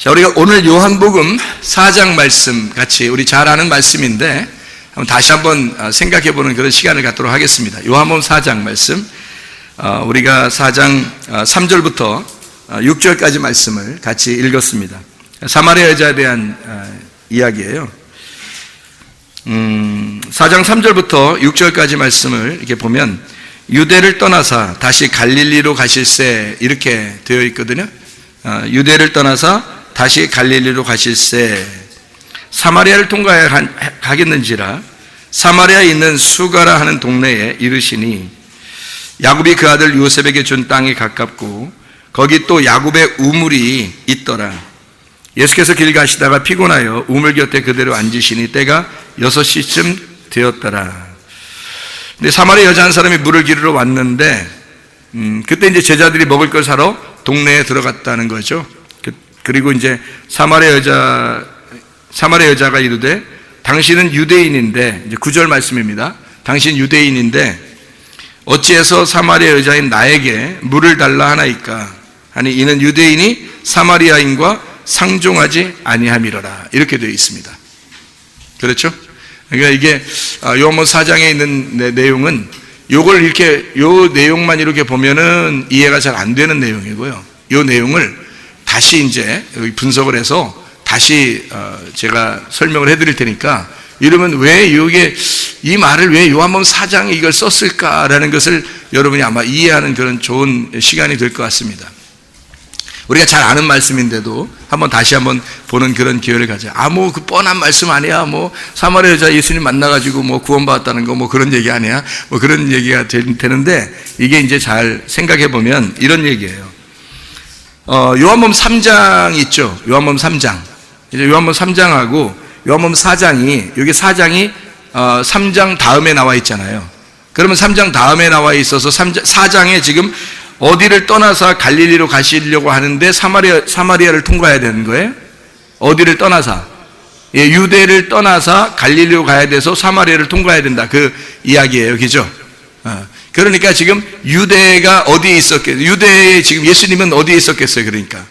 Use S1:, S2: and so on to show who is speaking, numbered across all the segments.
S1: 자, 우리가 오늘 요한복음 4장 말씀 같이 우리 잘 아는 말씀인데 다시 한번 생각해보는 그런 시간을 갖도록 하겠습니다. 요한복음 4장 말씀, 우리가 4장 3절부터 6절까지 말씀을 같이 읽었습니다. 사마리아 여자에 대한 이야기예요. 4장 3절부터 6절까지 말씀을 이렇게 보면 유대를 떠나사 다시 갈릴리로 가실새 이렇게 되어 있거든요. 유대를 떠나사 다시 갈릴리로 가실새 사마리아를 통과해 가겠는지라 사마리아에 있는 수가라 하는 동네에 이르시니 야곱이 그 아들 요셉에게 준 땅이 가깝고 거기 또 야곱의 우물이 있더라. 예수께서 길 가시다가 피곤하여 우물 곁에 그대로 앉으시니 때가 6시쯤 되었더라. 근데 사마리아 여자 한 사람이 물을 기르러 왔는데 그때 이제 제자들이 먹을 걸 사러 동네에 들어갔다는 거죠. 그리고 이제 사마리아 여자가 이르되 당신은 유대인인데, 이제 9절 말씀입니다. 당신 유대인인데 어찌해서 사마리아 여자인 나에게 물을 달라 하나이까 하니 이는 유대인이 사마리아인과 상종하지 아니함이로라. 이렇게 되어 있습니다. 그렇죠? 그러니까 이게 요한복음 4장에 있는 내용은 요걸 이렇게 요 내용만 이렇게 보면은 이해가 잘 안 되는 내용이고요. 요 내용을 다시 이제 분석을 해서 다시 제가 설명을 해드릴 테니까 이러면 왜 이게 이 말을 왜 요한복음 4장에 이걸 썼을까라는 것을 여러분이 아마 이해하는 그런 좋은 시간이 될 것 같습니다. 우리가 잘 아는 말씀인데도 다시 한번 보는 그런 기회를 가져. 뭐 그 뻔한 말씀 아니야. 뭐 사마리아 여자 예수님 만나가지고 뭐 구원받았다는 거 뭐 그런 얘기 아니야. 뭐 그런 얘기가 되는데 이게 이제 잘 생각해 보면 이런 얘기예요. 요한복음 3장 있죠. 요한복음 3장. 이제 요한복음 3장하고 요한복음 4장이 여기 4장이 3장 다음에 나와 있잖아요. 그러면 3장 다음에 나와 있어서 4장에 지금 어디를 떠나서 갈릴리로 가시려고 하는데 사마리아를 통과해야 되는 거예요. 어디를 떠나서? 유대를 떠나서 갈릴리로 가야 돼서 사마리아를 통과해야 된다. 그 이야기예요. 그죠? 그러니까 지금 유대가 어디에 있었겠어요? 유대에 지금 예수님은 어디에 있었겠어요? 그러니까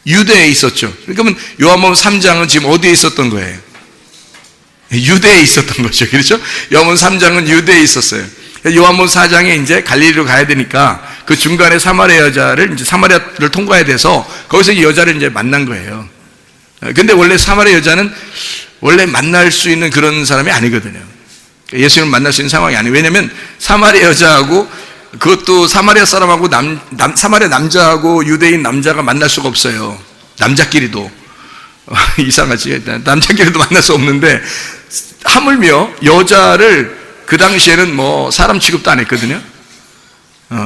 S1: 유대에 있었죠. 그러니까 요한복음 3장은 지금 어디에 있었던 거예요? 유대에 있었던 거죠. 그렇죠? 요한복음 3장은 유대에 있었어요. 요한복음 4장에 이제 갈릴리로 가야 되니까 그 중간에 사마리아 여자를 이제 사마리아를 통과해야 돼서 거기서 이 여자를 이제 만난 거예요. 근데 원래 사마리아 여자는 원래 만날 수 있는 그런 사람이 아니거든요. 예수님을 만날 수 있는 상황이 아니에요. 왜냐면 사마리아 여자하고 그것도 사마리아 사람하고 사마리아 남자하고 유대인 남자가 만날 수가 없어요. 남자끼리도. 이상하지? 남자끼리도 만날 수 없는데 하물며 여자를 그 당시에는 뭐 사람 취급도 안 했거든요.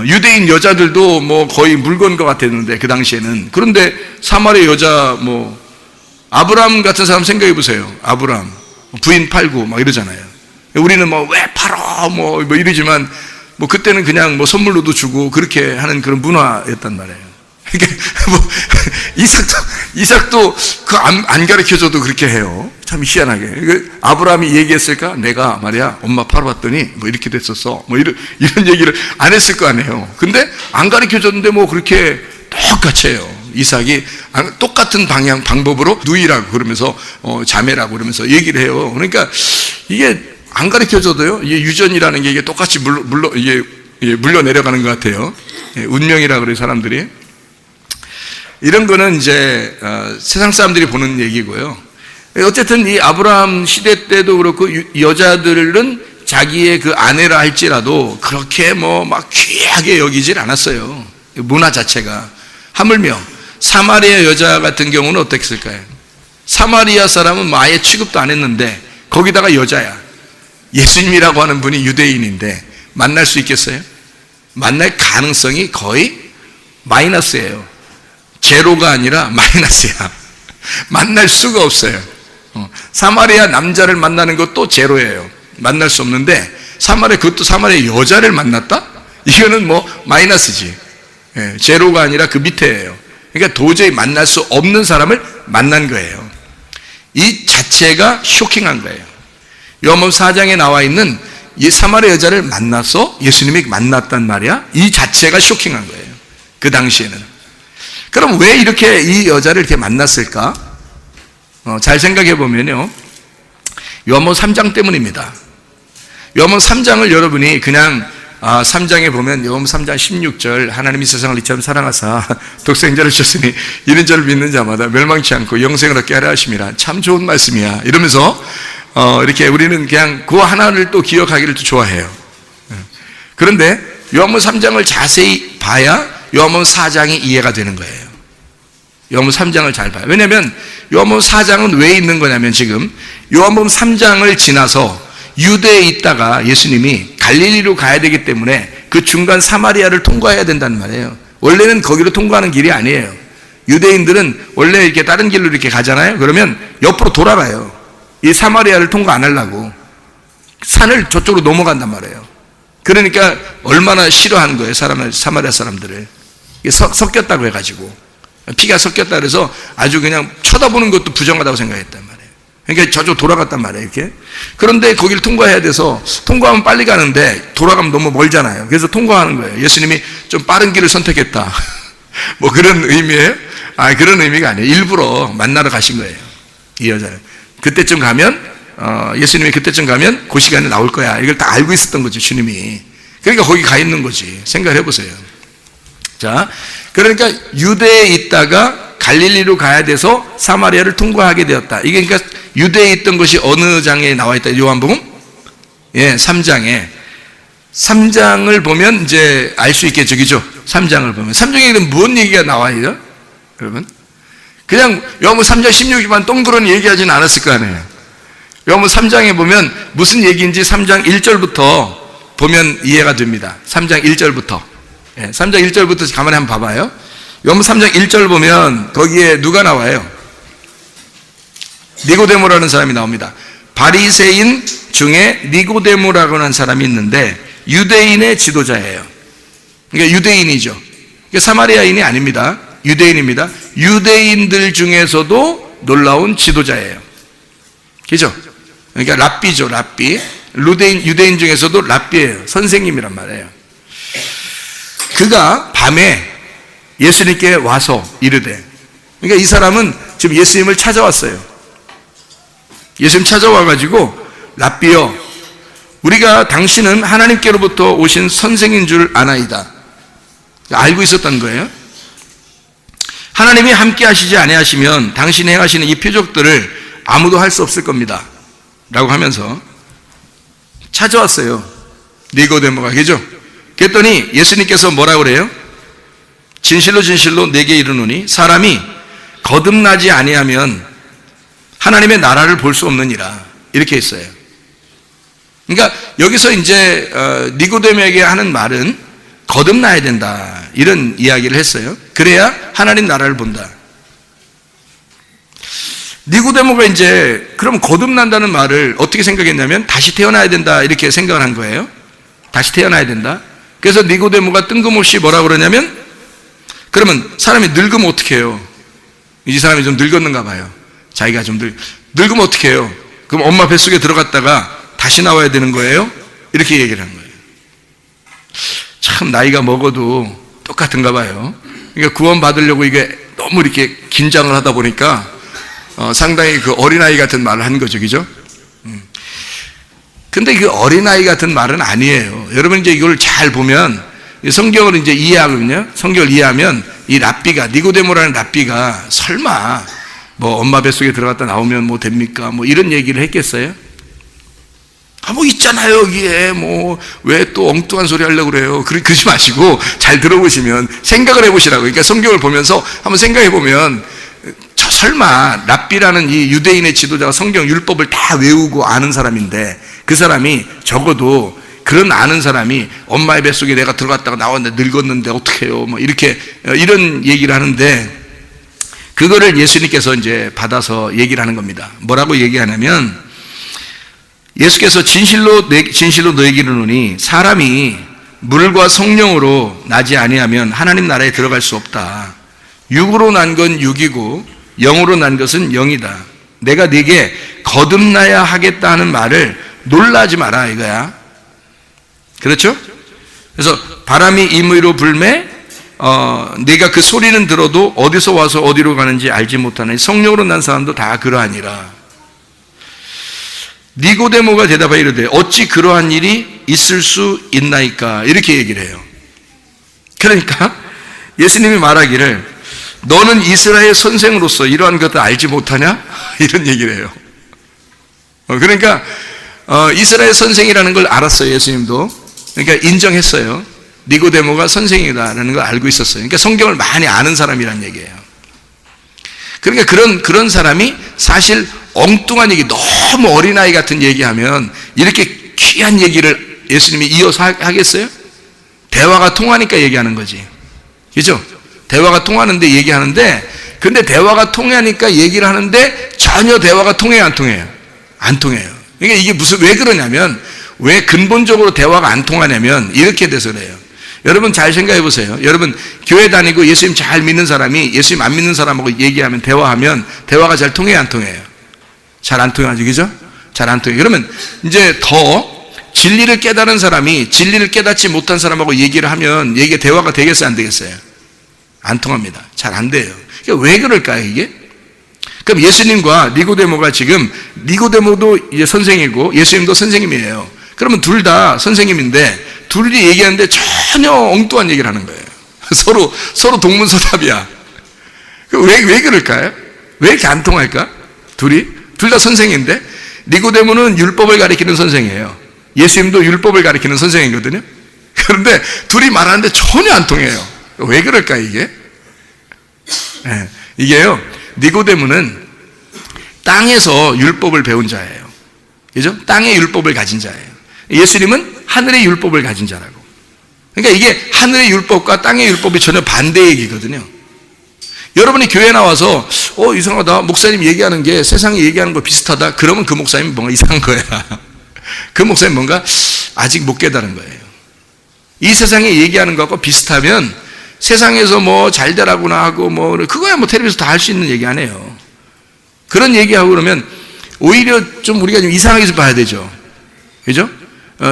S1: 유대인 여자들도 뭐 거의 물건과 같았는데 그 당시에는. 그런데 사마리아 여자 뭐 아브라함 같은 사람 생각해 보세요. 아브라함 부인 팔고 막 이러잖아요. 우리는 뭐 왜 팔아 뭐 이러지만 뭐 그때는 그냥 뭐 선물로도 주고 그렇게 하는 그런 문화였단 말이에요. 그러니까 뭐 이삭도 그 안 가르쳐줘도 그렇게 해요. 참 희한하게. 아브라함이 얘기했을까? 내가 말이야 엄마 팔아봤더니 뭐 이렇게 됐었어. 뭐 이런 얘기를 안 했을 거 아니에요. 근데 안 가르쳐줬는데 뭐 그렇게 똑같이 해요. 이삭이 똑같은 방법으로 누이라고 그러면서 자매라고 그러면서 얘기를 해요. 그러니까 이게 안 가르쳐줘도요, 이게 유전이라는 게 이게 똑같이 물려 내려가는 것 같아요. 운명이라 그래요, 사람들이. 이런 거는 이제 세상 사람들이 보는 얘기고요. 어쨌든 이 아브라함 시대 때도 그렇고 여자들은 자기의 그 아내라 할지라도 그렇게 뭐 막 귀하게 여기질 않았어요. 문화 자체가. 하물며 사마리아 여자 같은 경우는 어땠을까요? 사마리아 사람은 뭐 아예 취급도 안 했는데 거기다가 여자야. 예수님이라고 하는 분이 유대인인데 만날 수 있겠어요? 만날 가능성이 거의 마이너스예요. 제로가 아니라 마이너스야. 만날 수가 없어요. 사마리아 남자를 만나는 것도 제로예요. 만날 수 없는데 그것도 사마리아 여자를 만났다? 이거는 뭐 마이너스지. 제로가 아니라 그 밑에예요. 그러니까 도저히 만날 수 없는 사람을 만난 거예요. 이 자체가 쇼킹한 거예요. 요한복음 4장에 나와 있는 이 사마리아 여자를 만나서 예수님이 만났단 말이야. 이 자체가 쇼킹한 거예요. 그 당시에는. 그럼 왜 이렇게 이 여자를 이렇게 만났을까? 잘 생각해 보면요, 요한복음 3장 때문입니다. 요한복음 3장을 여러분이 그냥 3장에 보면 요한복음 3장 16절 하나님이 세상을 이처럼 사랑하사 독생자를 주셨으니 이런 자를 믿는 자마다 멸망치 않고 영생을 얻게 하려 하심이라. 참 좋은 말씀이야 이러면서 이렇게 우리는 그냥 그 하나를 또 기억하기를 또 좋아해요. 그런데 요한복음 3장을 자세히 봐야 요한복음 4장이 이해가 되는 거예요. 요한복음 3장을 잘 봐요. 왜냐하면 요한복음 4장은 왜 있는 거냐면, 지금 요한복음 3장을 지나서 유대에 있다가 예수님이 갈릴리로 가야 되기 때문에 그 중간 사마리아를 통과해야 된다는 말이에요. 원래는 거기로 통과하는 길이 아니에요. 유대인들은 원래 이렇게 다른 길로 이렇게 가잖아요. 그러면 옆으로 돌아가요. 이 사마리아를 통과 안 하려고 산을 저쪽으로 넘어간단 말이에요. 그러니까 얼마나 싫어하는 거예요, 사마리아 사람들을. 섞였다고 해가지고, 피가 섞였다 그래서 아주 그냥 쳐다보는 것도 부정하다고 생각했단 말이에요. 그러니까 저쪽 돌아갔단 말이에요, 이렇게. 그런데 거기를 통과해야 돼서, 통과하면 빨리 가는데 돌아가면 너무 멀잖아요. 그래서 통과하는 거예요. 예수님이 좀 빠른 길을 선택했다 뭐 그런 의미예요? 그런 의미가 아니에요. 일부러 만나러 가신 거예요, 이 여자를. 그때쯤 가면, 예수님이 그때쯤 가면 그 시간에 나올 거야, 이걸 다 알고 있었던 거죠, 주님이. 그러니까 거기 가 있는 거지. 생각을 해보세요. 자, 그러니까 유대에 있다가 갈릴리로 가야 돼서 사마리아를 통과하게 되었다. 이게 그러니까 유대에 있던 것이 어느 장에 나와 있다? 요한복음? 3장에. 3장을 보면 이제 알 수 있겠죠, 그죠? 3장을 보면. 3장에 무슨 얘기가 나와요, 여러분? 그냥 요한복음 3장 16일만 동그란 얘기하지는 않았을 거 아니에요. 요한복음 3장에 보면 무슨 얘기인지 3장 1절부터 보면 이해가 됩니다. 3장 1절부터. 3장 1절부터 가만히 한번 봐봐요. 요한복음 3장 1절 보면 거기에 누가 나와요? 니고데모라는 사람이 나옵니다. 바리새인 중에 니고데모라고 하는 사람이 있는데 유대인의 지도자예요. 그러니까 유대인이죠. 그러니까 사마리아인이 아닙니다. 유대인입니다. 유대인들 중에서도 놀라운 지도자예요. 그죠? 그러니까 랍비죠, 랍비. 유대인 중에서도 랍비예요. 선생님이란 말이에요. 그가 밤에 예수님께 와서 이르되, 그러니까 이 사람은 지금 예수님을 찾아왔어요. 예수님 찾아와가지고, 랍비여, 우리가 당신은 하나님께로부터 오신 선생인 줄 아나이다. 알고 있었던 거예요. 하나님이 함께 하시지 아니하시면 당신이 행하시는 이 표적들을 아무도 할 수 없을 겁니다 라고 하면서 찾아왔어요, 니고데모가. 그죠? 그랬더니 예수님께서 뭐라고 그래요? 진실로 진실로 내게 이르노니 사람이 거듭나지 아니하면 하나님의 나라를 볼 수 없느니라, 이렇게 했어요. 그러니까 여기서 이제 니고데모에게 하는 말은 거듭나야 된다, 이런 이야기를 했어요. 그래야 하나님 나라를 본다. 니고데모가 이제 그럼 거듭난다는 말을 어떻게 생각했냐면 다시 태어나야 된다, 이렇게 생각을 한 거예요. 다시 태어나야 된다. 그래서 니고데모가 뜬금없이 뭐라고 그러냐면, 그러면 사람이 늙으면 어떻게 해요? 이 사람이 좀 늙었는가 봐요. 자기가 좀 늙으면 어떻게 해요? 그럼 엄마 뱃속에 들어갔다가 다시 나와야 되는 거예요? 이렇게 얘기를 한 거예요. 참 나이가 먹어도 똑같은가 봐요. 그러니까 구원 받으려고 이게 너무 이렇게 긴장을 하다 보니까 상당히 그 어린아이 같은 말을 한 거죠, 그죠? 근데 그 어린아이 같은 말은 아니에요. 여러분 이제 이걸 잘 보면, 성경을 이제 이해하거든요. 성경을 이해하면 이 랍비가, 니고데모라는 랍비가 설마 뭐 엄마 뱃속에 들어갔다 나오면 뭐 됩니까? 뭐 이런 얘기를 했겠어요? 뭐 있잖아요, 여기에 뭐 왜 또 엉뚱한 소리 하려고 그래요? 그러지 마시고 잘 들어보시면 생각을 해보시라고. 그러니까 성경을 보면서 한번 생각해 보면, 설마 랍비라는 이 유대인의 지도자가 성경 율법을 다 외우고 아는 사람인데, 그 사람이 적어도 그런 아는 사람이 엄마의 뱃속에 내가 들어갔다가 나왔는데 늙었는데 어떻게 해요? 뭐 이렇게 이런 얘기를 하는데, 그거를 예수님께서 이제 받아서 얘기를 하는 겁니다. 뭐라고 얘기하냐면, 예수께서 진실로 너에게 이르노니 사람이 물과 성령으로 나지 아니하면 하나님 나라에 들어갈 수 없다. 육으로 난 건 육이고 영으로 난 것은 영이다. 내가 네게 거듭나야 하겠다 하는 말을 놀라지 마라, 이거야. 그렇죠? 그래서 바람이 임의로 불매 내가 그 소리는 들어도 어디서 와서 어디로 가는지 알지 못하는 성령으로 난 사람도 다 그러하니라. 니고데모가 대답하여 이르되 어찌 그러한 일이 있을 수 있나이까, 이렇게 얘기를 해요. 그러니까 예수님이 말하기를 너는 이스라엘 선생으로서 이러한 것을 알지 못하냐? 이런 얘기를 해요. 그러니까 이스라엘 선생이라는 걸 알았어요. 예수님도. 그러니까 인정했어요. 니고데모가 선생이다라는 걸 알고 있었어요. 그러니까 성경을 많이 아는 사람이란 얘기예요. 그러니까 그런 사람이 사실 엉뚱한 얘기, 너무 어린아이 같은 얘기하면 이렇게 귀한 얘기를 예수님이 이어서 하겠어요? 대화가 통하니까 얘기하는 거지. 그죠? 대화가 통하는데 얘기하는데, 근데 대화가 통하니까 얘기를 하는데 전혀 대화가 통해요, 안 통해요? 안 통해요. 그러니까 이게 왜 그러냐면, 왜 근본적으로 대화가 안 통하냐면 이렇게 돼서 그래요. 여러분 잘 생각해 보세요. 여러분 교회 다니고 예수님 잘 믿는 사람이 예수님 안 믿는 사람하고 얘기하면, 대화하면 대화가 잘 통해요, 안 통해요? 잘 안 통하죠, 그죠? 잘 안 통해요. 그러면 이제 더 진리를 깨달은 사람이 진리를 깨닫지 못한 사람하고 얘기를 하면 얘기가 대화가 되겠어요, 안 되겠어요? 안 통합니다. 잘 안 돼요. 그러니까 왜 그럴까요, 이게? 그럼 예수님과 니고데모가 지금, 니고데모도 이제 선생이고 예수님도 선생님이에요. 그러면 둘 다 선생님인데 둘이 얘기하는데 전혀 엉뚱한 얘기를 하는 거예요. 서로 동문서답이야. 왜 그럴까요? 왜 이렇게 안 통할까? 둘 다 선생인데, 니고데모는 율법을 가리키는 선생이에요. 예수님도 율법을 가리키는 선생이거든요. 그런데 둘이 말하는데 전혀 안 통해요. 왜 그럴까, 이게? 네, 이게요, 니고데모는 땅에서 율법을 배운 자예요. 그죠? 땅의 율법을 가진 자예요. 예수님은 하늘의 율법을 가진 자라고. 그러니까 이게 하늘의 율법과 땅의 율법이 전혀 반대 얘기거든요. 여러분이 교회 나와서 이상하다, 목사님 얘기하는 게 세상에 얘기하는 거 비슷하다, 그러면 그 목사님이 뭔가 이상한 거야. 그 목사님 뭔가 아직 못 깨달은 거예요. 이 세상에 얘기하는 것과 비슷하면 세상에서 뭐 잘 되라고나 하고 뭐 그거야 뭐 텔레비에서 다 할 수 있는 얘기 아니에요. 그런 얘기하고 그러면 오히려 좀 우리가 좀 이상하게 좀 봐야 되죠. 그죠?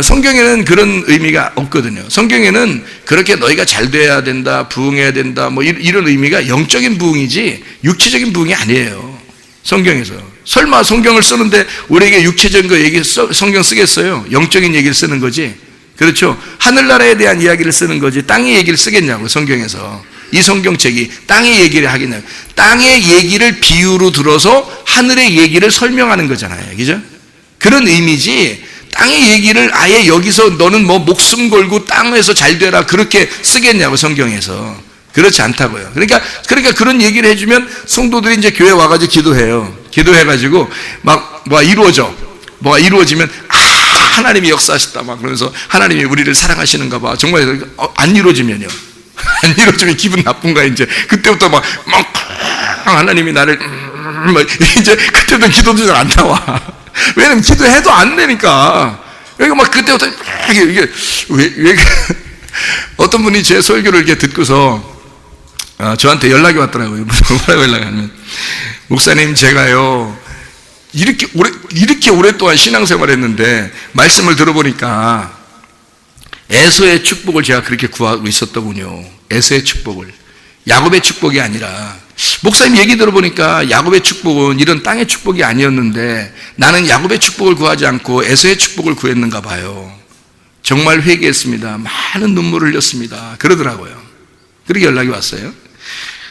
S1: 성경에는 그런 의미가 없거든요. 성경에는 그렇게 너희가 잘 돼야 된다, 부흥해야 된다, 뭐 이런 의미가 영적인 부흥이지 육체적인 부흥이 아니에요. 성경에서. 설마 성경을 쓰는데 우리에게 육체적인 거 얘기 성경 쓰겠어요? 영적인 얘기를 쓰는 거지. 그렇죠? 하늘나라에 대한 이야기를 쓰는 거지 땅의 얘기를 쓰겠냐고. 성경에서 이 성경책이 땅의 얘기를 하겠냐고. 땅의 얘기를 비유로 들어서 하늘의 얘기를 설명하는 거잖아요. 그죠? 그런 의미지, 땅의 얘기를 아예 여기서 너는 뭐 목숨 걸고 땅에서 잘 되라 그렇게 쓰겠냐고. 성경에서 그렇지 않다고요. 그러니까 그런 얘기를 해주면 성도들이 이제 교회 와가지고 기도해요. 기도해가지고 막 뭐가 이루어지면 하나님이 역사하셨다 막 그러면서 하나님이 우리를 사랑하시는가 봐. 정말 안 이루어지면요. 안 이루어지면 기분 나쁜 거야. 이제 그때부터 막 하나님이 나를 이제 그때부터 기도도 잘 안 나와. 왜냐면 기도해도 안 되니까. 그러니까 막 그때부터 이게 왜 어떤 분이 제 설교를 이렇게 듣고서 저한테 연락이 왔더라고요. 뭐라고 연락하면, 목사님 제가요 이렇게 오랫동안 신앙생활을 했는데 말씀을 들어보니까 에서의 축복을 제가 그렇게 구하고 있었더군요. 에서의 축복을, 야곱의 축복이 아니라. 목사님 얘기 들어보니까 야곱의 축복은 이런 땅의 축복이 아니었는데 나는 야곱의 축복을 구하지 않고 에서의 축복을 구했는가 봐요. 정말 회개했습니다. 많은 눈물을 흘렸습니다. 그러더라고요. 그렇게 연락이 왔어요.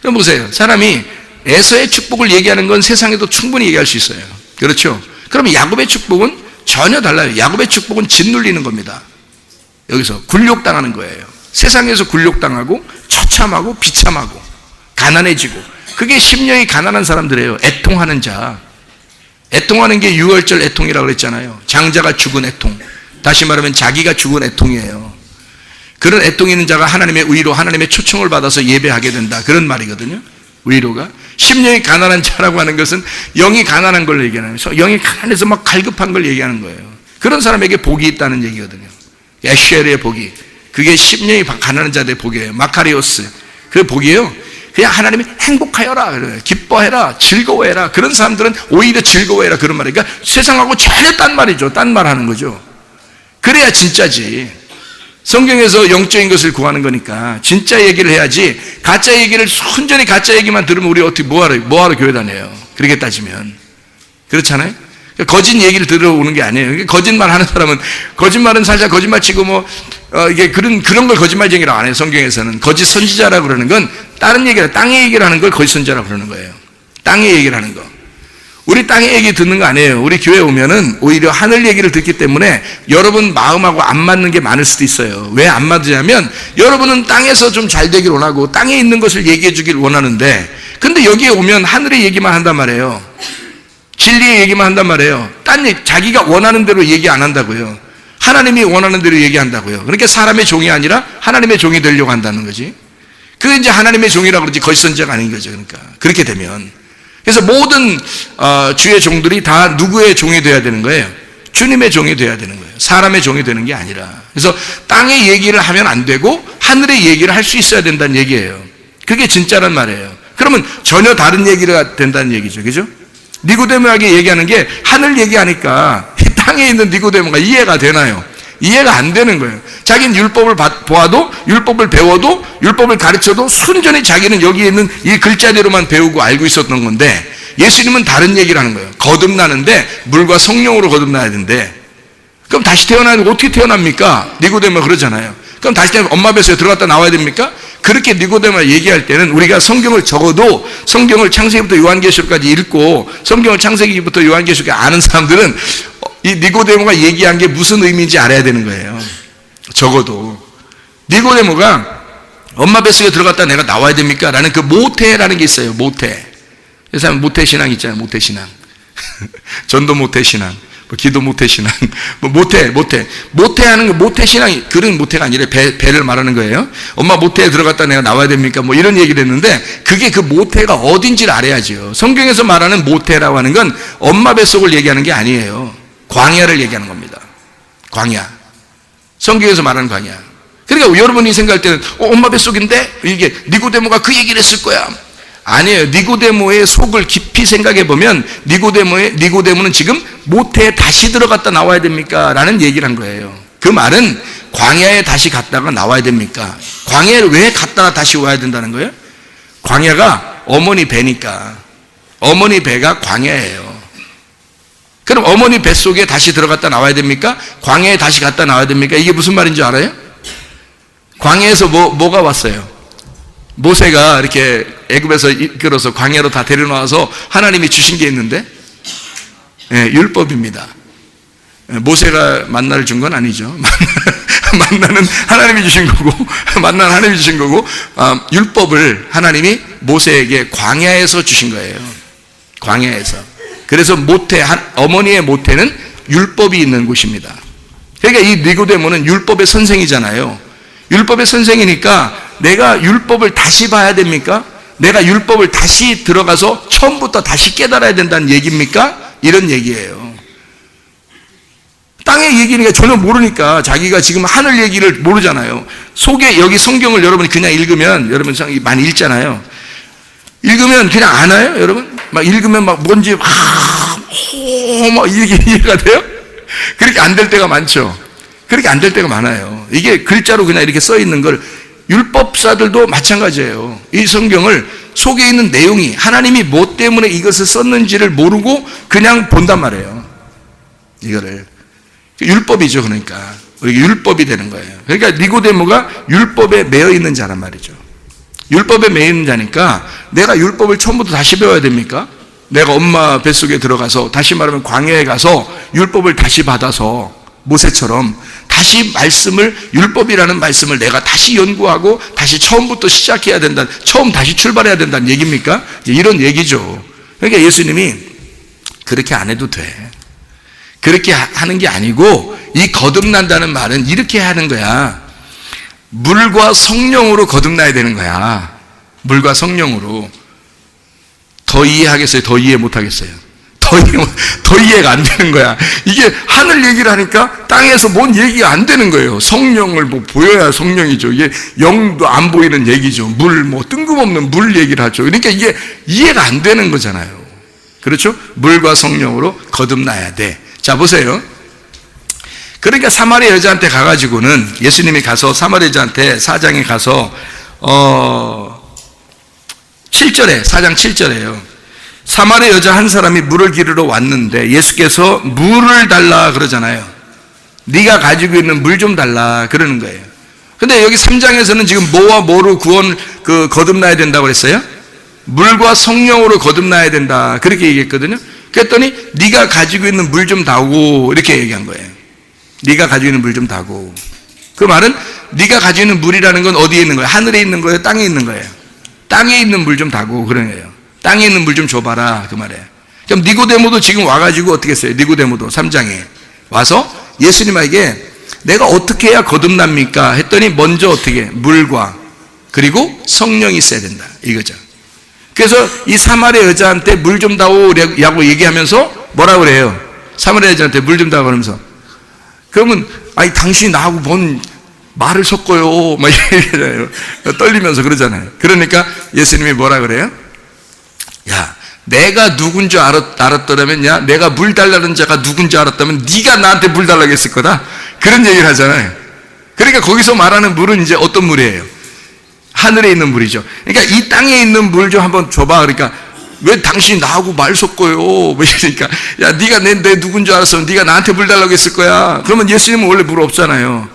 S1: 그럼 보세요. 사람이 에서의 축복을 얘기하는 건 세상에도 충분히 얘기할 수 있어요. 그렇죠? 그러면 야곱의 축복은 전혀 달라요. 야곱의 축복은 짓눌리는 겁니다. 여기서 굴욕당하는 거예요. 세상에서 굴욕당하고 처참하고 비참하고 가난해지고, 그게 심령이 가난한 사람들이에요. 애통하는 자. 애통하는 게 유월절 애통이라고 그랬잖아요. 장자가 죽은 애통. 다시 말하면 자기가 죽은 애통이에요. 그런 애통이 있는 자가 하나님의 의로, 하나님의 초청을 받아서 예배하게 된다, 그런 말이거든요. 의로가. 심령이 가난한 자라고 하는 것은 영이 가난한 걸 얘기하는 거예요. 영이 가난해서 막 갈급한 걸 얘기하는 거예요. 그런 사람에게 복이 있다는 얘기거든요. 에쉐르의 복이. 그게 심령이 가난한 자들의 복이에요. 마카리오스. 그 복이에요. 그냥 하나님이 행복하여라, 기뻐해라, 즐거워해라. 그런 사람들은 오히려 즐거워해라, 그런 말이에요. 그러니까 세상하고 전혀 딴 말이죠. 딴 말 하는 거죠. 그래야 진짜지. 성경에서 영적인 것을 구하는 거니까 진짜 얘기를 해야지 가짜 얘기를 순전히 가짜 얘기만 들으면 우리 어떻게 뭐하러 교회 다녀요? 그렇게 따지면. 그렇잖아요? 거짓 얘기를 들어오는 게 아니에요. 거짓말 하는 사람은 거짓말은 살짝 거짓말 치고 이게 그런 걸 거짓말쟁이라고 안 해요. 성경에서는 거짓 선지자라고 그러는 건 다른 얘기라 땅의 얘기를 하는 걸 거짓 선지자라고 그러는 거예요. 땅의 얘기를 하는 거. 우리 땅의 얘기 듣는 거 아니에요. 우리 교회 오면은 오히려 하늘 얘기를 듣기 때문에 여러분 마음하고 안 맞는 게 많을 수도 있어요. 왜 안 맞으냐면 여러분은 땅에서 좀 잘 되길 원하고 땅에 있는 것을 얘기해 주길 원하는데 근데 여기에 오면 하늘의 얘기만 한단 말이에요. 진리의 얘기만 한단 말이에요. 자기가 원하는 대로 얘기 안 한다고요. 하나님이 원하는 대로 얘기한다고요. 그러니까 사람의 종이 아니라 하나님의 종이 되려고 한다는 거지. 그게 이제 하나님의 종이라고 그러지 거짓 선지자가 아닌 거죠. 그러니까 그렇게 되면 그래서 모든 주의 종들이 다 누구의 종이 돼야 되는 거예요? 주님의 종이 돼야 되는 거예요. 사람의 종이 되는 게 아니라. 그래서 땅의 얘기를 하면 안 되고 하늘의 얘기를 할 수 있어야 된다는 얘기예요. 그게 진짜란 말이에요. 그러면 전혀 다른 얘기가 된다는 얘기죠. 그죠? 니고데모에게 얘기하는 게 하늘 얘기하니까 이 땅에 있는 니고데모가 이해가 되나요? 이해가 안 되는 거예요. 자기는 율법을 보아도 율법을 배워도 율법을 가르쳐도 순전히 자기는 여기에 있는 이 글자대로만 배우고 알고 있었던 건데 예수님은 다른 얘기를 하는 거예요. 거듭나는데 물과 성령으로 거듭나야 되는데 그럼 다시 태어나는 어떻게 태어납니까? 니고데모가 그러잖아요. 그럼 다시 태어나면 엄마 뱃속에 들어갔다 나와야 됩니까? 그렇게 니고데모가 얘기할 때는 우리가 성경을 적어도 성경을 창세기부터 요한계시록까지 읽고 성경을 창세기부터 요한계시록까지 아는 사람들은 이 니고데모가 얘기한 게 무슨 의미인지 알아야 되는 거예요. 적어도 니고데모가 엄마 뱃속에 들어갔다 내가 나와야 됩니까? 라는 그 모태라는 게 있어요. 모태. 그래서 모태신앙 있잖아요. 모태신앙. 전도 모태신앙, 기도 모태신앙, 모태하는 거 모태신앙이 그런 모태가 아니라 배를 말하는 거예요. 엄마 모태에 들어갔다 내가 나와야 됩니까? 이런 얘기를 했는데 그게 그 모태가 어딘지를 알아야죠. 성경에서 말하는 모태라고 하는 건 엄마 뱃속을 얘기하는 게 아니에요. 광야를 얘기하는 겁니다. 광야. 성경에서 말하는 광야. 그러니까 여러분이 생각할 때는 엄마 뱃속인데 이게 니고데모가 그 얘기를 했을 거야. 아니에요. 니고데모의 속을 깊이 생각해 보면 니고데모는 지금 모태에 다시 들어갔다 나와야 됩니까? 라는 얘기를 한 거예요. 그 말은 광야에 다시 갔다가 나와야 됩니까? 광야에 왜 갔다가 다시 와야 된다는 거예요? 광야가 어머니 배니까. 어머니 배가 광야예요. 그럼 어머니 뱃속에 다시 들어갔다 나와야 됩니까? 광야에 다시 갔다 나와야 됩니까? 이게 무슨 말인지 알아요? 광야에서 뭐가 왔어요? 모세가 이렇게 애굽에서 이끌어서 광야로 다 데려나와서 하나님이 주신 게 있는데 율법입니다. 모세가 만나를 준 건 아니죠. 만나는 하나님이 주신 거고 만나는 하나님이 주신 거고 율법을 하나님이 모세에게 광야에서 주신 거예요. 광야에서. 그래서 어머니의 모태는 율법이 있는 곳입니다. 그러니까 이 니고데모는 율법의 선생이잖아요. 율법의 선생이니까 내가 율법을 다시 봐야 됩니까? 내가 율법을 다시 들어가서 처음부터 다시 깨달아야 된다는 얘기입니까? 이런 얘기예요. 땅의 얘기니까 전혀 모르니까 자기가 지금 하늘 얘기를 모르잖아요. 속에 여기 성경을 여러분이 그냥 읽으면 여러분 많이 읽잖아요. 읽으면 그냥 아나요? 여러분? 막 읽으면 막 뭔지 막 이해가 돼요? 그렇게 안 될 때가 많죠. 그렇게 안 될 때가 많아요. 이게 글자로 그냥 이렇게 써 있는 걸 율법사들도 마찬가지예요. 이 성경을 속에 있는 내용이 하나님이 뭐 때문에 이것을 썼는지를 모르고 그냥 본단 말이에요. 이거를 율법이죠. 그러니까 우리 율법이 되는 거예요. 그러니까 니고데모가 율법에 매여 있는 자란 말이죠. 율법에 매여 있는 자니까 내가 율법을 처음부터 다시 배워야 됩니까? 내가 엄마 뱃속에 들어가서 다시 말하면 광야에 가서 율법을 다시 받아서 모세처럼 다시 율법이라는 말씀을 내가 다시 연구하고 다시 처음부터 시작해야 된다. 처음 다시 출발해야 된다는 얘기입니까? 이런 얘기죠. 그러니까 예수님이 그렇게 안 해도 돼. 그렇게 하는 게 아니고 이 거듭난다는 말은 이렇게 하는 거야. 물과 성령으로 거듭나야 되는 거야. 물과 성령으로. 더 이해하겠어요? 더 이해 못하겠어요? 더 이해가 안 되는 거야. 이게 하늘 얘기를 하니까 땅에서 뭔 얘기가 안 되는 거예요. 성령을 보여야 성령이죠. 이게 영도 안 보이는 얘기죠. 뜬금없는 물 얘기를 하죠. 그러니까 이게 이해가 안 되는 거잖아요. 그렇죠? 물과 성령으로 거듭나야 돼. 자, 보세요. 그러니까 사마리아 여자한테 가가지고는 예수님이 가서 사마리아 여자한테 4장에 가서 7절에 4장 7절에요. 사마리아 여자 한 사람이 물을 기르러 왔는데 예수께서 물을 달라 그러잖아요. 네가 가지고 있는 물 좀 달라 그러는 거예요. 근데 여기 3장에서는 지금 뭐와 뭐로 거듭나야 된다고 그랬어요? 물과 성령으로 거듭나야 된다 그렇게 얘기했거든요. 그랬더니 네가 가지고 있는 물 좀 다고 이렇게 얘기한 거예요. 네가 가지고 있는 물 좀 다고. 그 말은 네가 가지고 있는 물이라는 건 어디에 있는 거예요? 하늘에 있는 거예요? 땅에 있는 거예요? 땅에 있는 물 좀 다고 그런 거예요. 땅에 있는 물 좀 줘봐라 그 말이에요. 그럼 니고데모도 지금 와가지고 어떻게 했어요? 니고데모도 3장에 와서 예수님에게 내가 어떻게 해야 거듭납니까? 했더니 먼저 어떻게 물과 그리고 성령이 있어야 된다 이거죠. 그래서 이 사마리아 여자한테 물 좀 다오라고 얘기하면서 뭐라고 그래요? 사마리아 여자한테 물 좀 다오 그러면서 그러면 아니 당신이 나하고 뭔 말을 섞어요 막 이러잖아요. 떨리면서 그러잖아요. 그러니까 예수님이 뭐라 그래요? 야 내가 누군 줄 알았더라면 야 내가 물 달라는 자가 누군 줄 알았다면 네가 나한테 물 달라고 했을 거다 그런 얘기를 하잖아요. 그러니까 거기서 말하는 물은 이제 어떤 물이에요? 하늘에 있는 물이죠. 그러니까 이 땅에 있는 물 좀 한번 줘봐. 그러니까 왜 당신이 나하고 말 섞어요? 뭐 이러니까 야 네가 내 누군 줄 알았으면 네가 나한테 물 달라고 했을 거야. 그러면 예수님은 원래 물 없잖아요.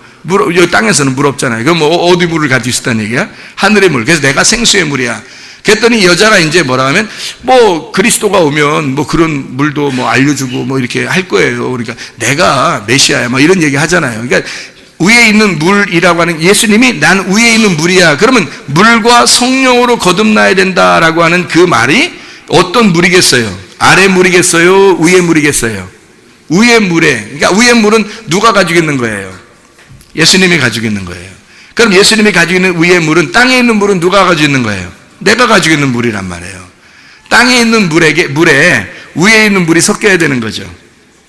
S1: 여기 땅에서는 물 없잖아요. 그럼 어디 물을 가지고 있었다는 얘기야? 하늘의 물. 그래서 내가 생수의 물이야. 그랬더니 여자가 이제 뭐라 하면 뭐 그리스도가 오면 뭐 그런 물도 뭐 알려주고 뭐 이렇게 할 거예요. 그러니까 내가 메시아야 뭐 이런 얘기 하잖아요. 그러니까 위에 있는 물이라고 하는 예수님이 난 위에 있는 물이야. 그러면 물과 성령으로 거듭나야 된다라고 하는 그 말이 어떤 물이겠어요? 아래 물이겠어요? 위에 물이겠어요? 위에 물에. 그러니까 위에 물은 누가 가지고 있는 거예요? 예수님이 가지고 있는 거예요. 그럼 예수님이 가지고 있는 위에 물은 땅에 있는 물은 누가 가지고 있는 거예요? 내가 가지고 있는 물이란 말이에요. 땅에 있는 물에 위에 있는 물이 섞여야 되는 거죠.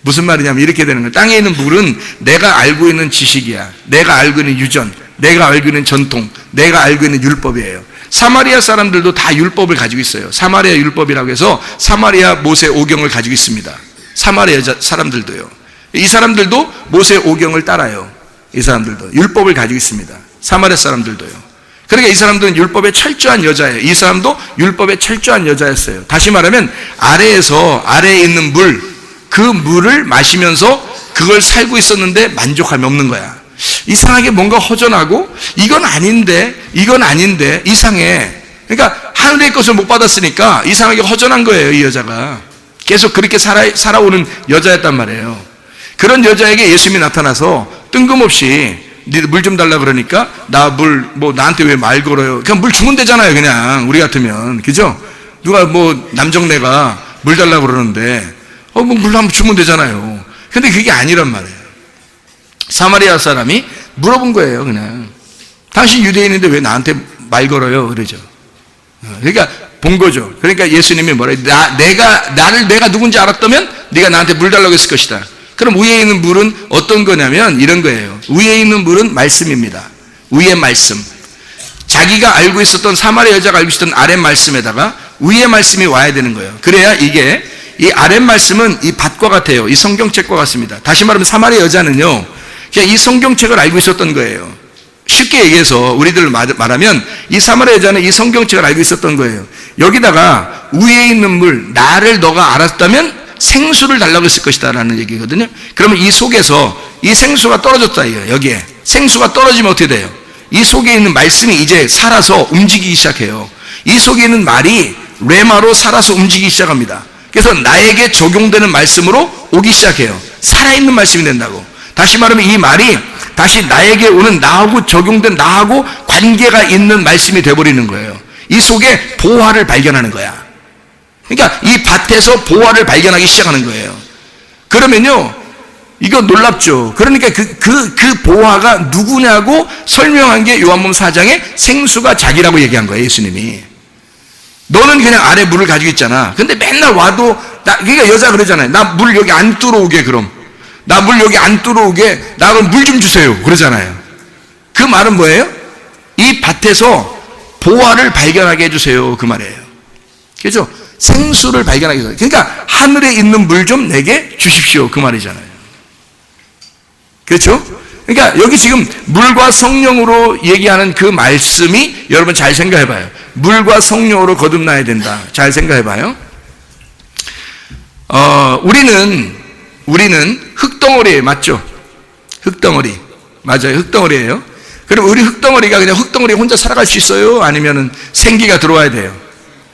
S1: 무슨 말이냐면 이렇게 되는 거예요. 땅에 있는 물은 내가 알고 있는 지식이야. 내가 알고 있는 유전, 내가 알고 있는 전통, 내가 알고 있는 율법이에요. 사마리아 사람들도 다 율법을 가지고 있어요. 사마리아 율법이라고 해서 사마리아 모세 오경을 가지고 있습니다. 사마리아 사람들도요. 이 사람들도 모세 오경을 따라요. 이 사람들도 율법을 가지고 있습니다. 사마리아 사람들도요. 그러니까 이 사람들은 율법에 철저한 여자예요. 이 사람도 율법에 철저한 여자였어요. 다시 말하면 아래에 있는 그 물을 마시면서 그걸 살고 있었는데 만족함이 없는 거야. 이상하게 뭔가 허전하고 이건 아닌데 이상해. 그러니까 하늘의 것을 못 받았으니까 이상하게 허전한 거예요. 이 여자가 계속 그렇게 살아오는 여자였단 말이에요. 그런 여자에게 예수님이 나타나서 뜬금없이 니들 물 좀 달라 그러니까 나 물 뭐 나한테 왜 말 걸어요? 그냥 물 주면 되잖아요. 그냥 우리 같으면 그죠? 누가 뭐 남정네가 물 달라 그러는데 뭐 물 한번 주면 되잖아요. 근데 그게 아니란 말이에요. 사마리아 사람이 물어본 거예요. 그냥 당신 유대인인데 왜 나한테 말 걸어요? 그러죠. 그러니까 본 거죠. 그러니까 예수님이 뭐래요? 내가 누군지 알았다면 네가 나한테 물 달라고 했을 것이다. 그럼 위에 있는 물은 어떤 거냐면 이런 거예요. 위에 있는 물은 말씀입니다. 위의 말씀. 자기가 알고 있었던 사마리아 여자가 알고 있었던 아랫 말씀에다가 위의 말씀이 와야 되는 거예요. 그래야 이게 이 아랫 말씀은 이 밭과 같아요. 이 성경책과 같습니다. 다시 말하면 사마리아 여자는요. 그냥 이 성경책을 알고 있었던 거예요. 쉽게 얘기해서 우리들 말하면 이 사마리아 여자는 이 성경책을 알고 있었던 거예요. 여기다가 위에 있는 물, 나를 너가 알았다면 생수를 달라고 했을 것이다 라는 얘기거든요. 그러면 이 속에서 이 생수가 떨어졌다 이거예요. 여기에 생수가 떨어지면 어떻게 돼요? 이 속에 있는 말씀이 이제 살아서 움직이기 시작해요. 이 속에 있는 말이 레마로 살아서 움직이기 시작합니다. 그래서 나에게 적용되는 말씀으로 오기 시작해요. 살아있는 말씀이 된다고. 다시 말하면 이 말이 다시 나에게 오는 나하고 적용된 나하고 관계가 있는 말씀이 돼버리는 거예요. 이 속에 보화를 발견하는 거야. 그러니까 이 밭에서 보화를 발견하기 시작하는 거예요. 그러면요, 이거 놀랍죠. 그러니까 그 보화가 누구냐고 설명한 게 요한복음 4장에 생수가 자기라고 얘기한 거예요. 예수님이. 너는 그냥 아래 물을 가지고 있잖아. 근데 맨날 와도 그러니까 여자 그러잖아요. 나 물 여기 안 들어오게 그럼. 나 물 여기 안 들어오게 나 그럼 물 좀 주세요. 그러잖아요. 그 말은 뭐예요? 이 밭에서 보화를 발견하게 해주세요. 그 말이에요. 그렇죠? 생수를 발견하기 위해서. 그러니까 하늘에 있는 물 좀 내게 주십시오. 그 말이잖아요. 그렇죠? 그러니까 여기 지금 물과 성령으로 얘기하는 그 말씀이 여러분 잘 생각해 봐요. 물과 성령으로 거듭나야 된다. 잘 생각해 봐요. 우리는 흙덩어리에 맞죠? 흙덩어리. 맞아요. 흙덩어리예요. 그럼 우리 흙덩어리가 그냥 흙덩어리 혼자 살아갈 수 있어요? 아니면은 생기가 들어와야 돼요?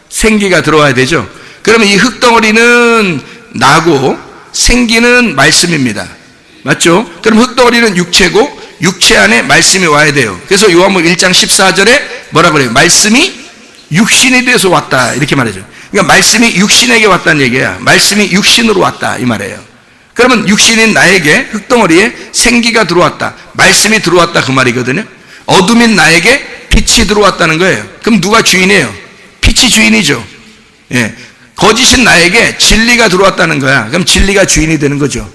S1: 생기가 들어와야 되죠? 그러면 이 흙덩어리는 나고 생기는 말씀입니다. 맞죠? 그럼 흙덩어리는 육체고 육체 안에 말씀이 와야 돼요. 그래서 요한복음 1장 14절에 뭐라 그래요? 말씀이 육신이 돼서 왔다 이렇게 말하죠. 그러니까 말씀이 육신에게 왔다는 얘기야. 말씀이 육신으로 왔다 이 말이에요. 그러면 육신인 나에게 흙덩어리에 생기가 들어왔다. 말씀이 들어왔다 그 말이거든요. 어둠인 나에게 빛이 들어왔다는 거예요. 그럼 누가 주인이에요? 빛이 주인이죠. 예. 거짓인 나에게 진리가 들어왔다는 거야. 그럼 진리가 주인이 되는 거죠.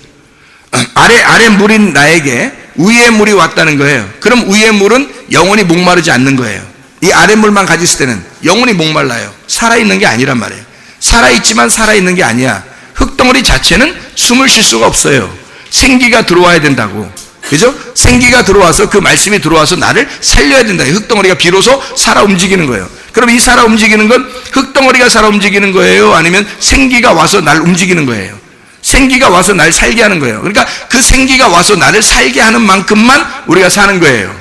S1: 아래 물인 나에게 위의 물이 왔다는 거예요. 그럼 위의 물은 영원히 목마르지 않는 거예요. 이 아래 물만 가졌을 때는 영원히 목말라요. 살아있는 게 아니란 말이에요. 살아있지만 살아있는 게 아니야. 흙덩어리 자체는 숨을 쉴 수가 없어요. 생기가 들어와야 된다고. 그죠? 생기가 들어와서 그 말씀이 들어와서 나를 살려야 된다. 흙덩어리가 비로소 살아 움직이는 거예요. 그럼 이 살아 움직이는 건 흙덩어리가 살아 움직이는 거예요? 아니면 생기가 와서 날 움직이는 거예요? 생기가 와서 날 살게 하는 거예요. 그러니까 그 생기가 와서 나를 살게 하는 만큼만 우리가 사는 거예요.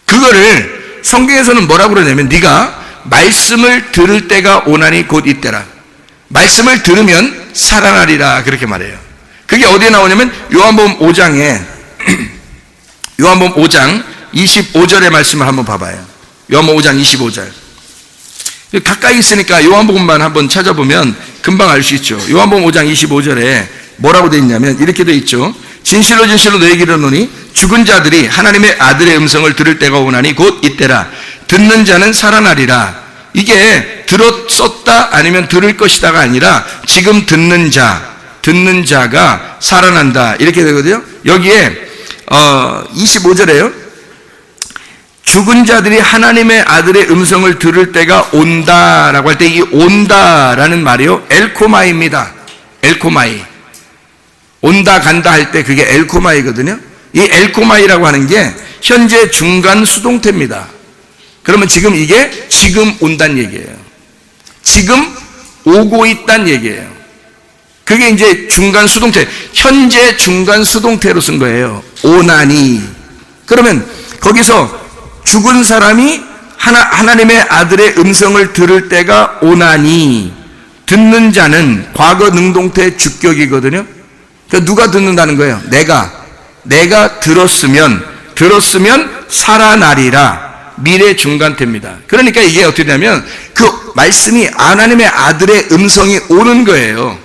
S1: 그거를 성경에서는 뭐라고 그러냐면 네가 말씀을 들을 때가 오나니 곧 이때라. 말씀을 들으면 살아나리라 그렇게 말해요. 그게 어디에 나오냐면 요한복음 5장에 요한복음 5장 25절의 말씀을 한번 봐봐요. 요한복음 5장 25절. 가까이 있으니까 요한복음만 한번 찾아보면 금방 알 수 있죠. 요한복음 5장 25절에 뭐라고 되어 있냐면 이렇게 되어 있죠. 진실로 진실로 너희에게 이르노니 죽은 자들이 하나님의 아들의 음성을 들을 때가 오나니 곧 이때라. 듣는 자는 살아나리라. 이게 들었었다 아니면 들을 것이다가 아니라 지금 듣는 자가 살아난다 이렇게 되거든요. 여기에 25절에요. 죽은 자들이 하나님의 아들의 음성을 들을 때가 온다라고 할 때 이 온다라는 말이요 엘코마이입니다. 엘코마이. 온다 간다 할 때 그게 엘코마이거든요. 이 엘코마이라고 하는 게 현재 중간 수동태입니다. 그러면 지금 이게 지금 온다는 얘기예요. 지금 오고 있다는 얘기예요. 그게 이제 중간 수동태, 현재 중간 수동태로 쓴 거예요. 오나니. 그러면 거기서 죽은 사람이 하나님의 아들의 음성을 들을 때가 오나니, 듣는 자는 과거 능동태 주격이거든요. 그러니까 누가 듣는다는 거예요? 내가 들었으면 살아나리라. 미래 중간태입니다. 그러니까 이게 어떻게 되냐면 그 말씀이 하나님의 아들의 음성이 오는 거예요.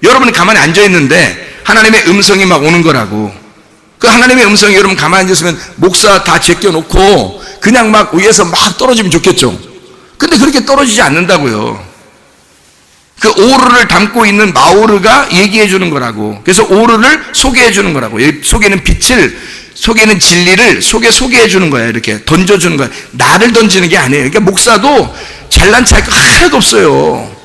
S1: 여러분이 가만히 앉아있는데 하나님의 음성이 막 오는 거라고. 그 하나님의 음성이 여러분 가만히 앉았으면 목사 다 제껴놓고 그냥 막 위에서 막 떨어지면 좋겠죠. 근데 그렇게 떨어지지 않는다고요. 그 오르를 담고 있는 마오르가 얘기해 주는 거라고. 그래서 오르를 소개해 주는 거라고. 여기 속에는 빛을, 속에는 진리를 속에 소개해 주는 거예요. 이렇게 던져주는 거예요. 나를 던지는 게 아니에요. 그러니까 목사도 잘난 척할 거 하나도 없어요.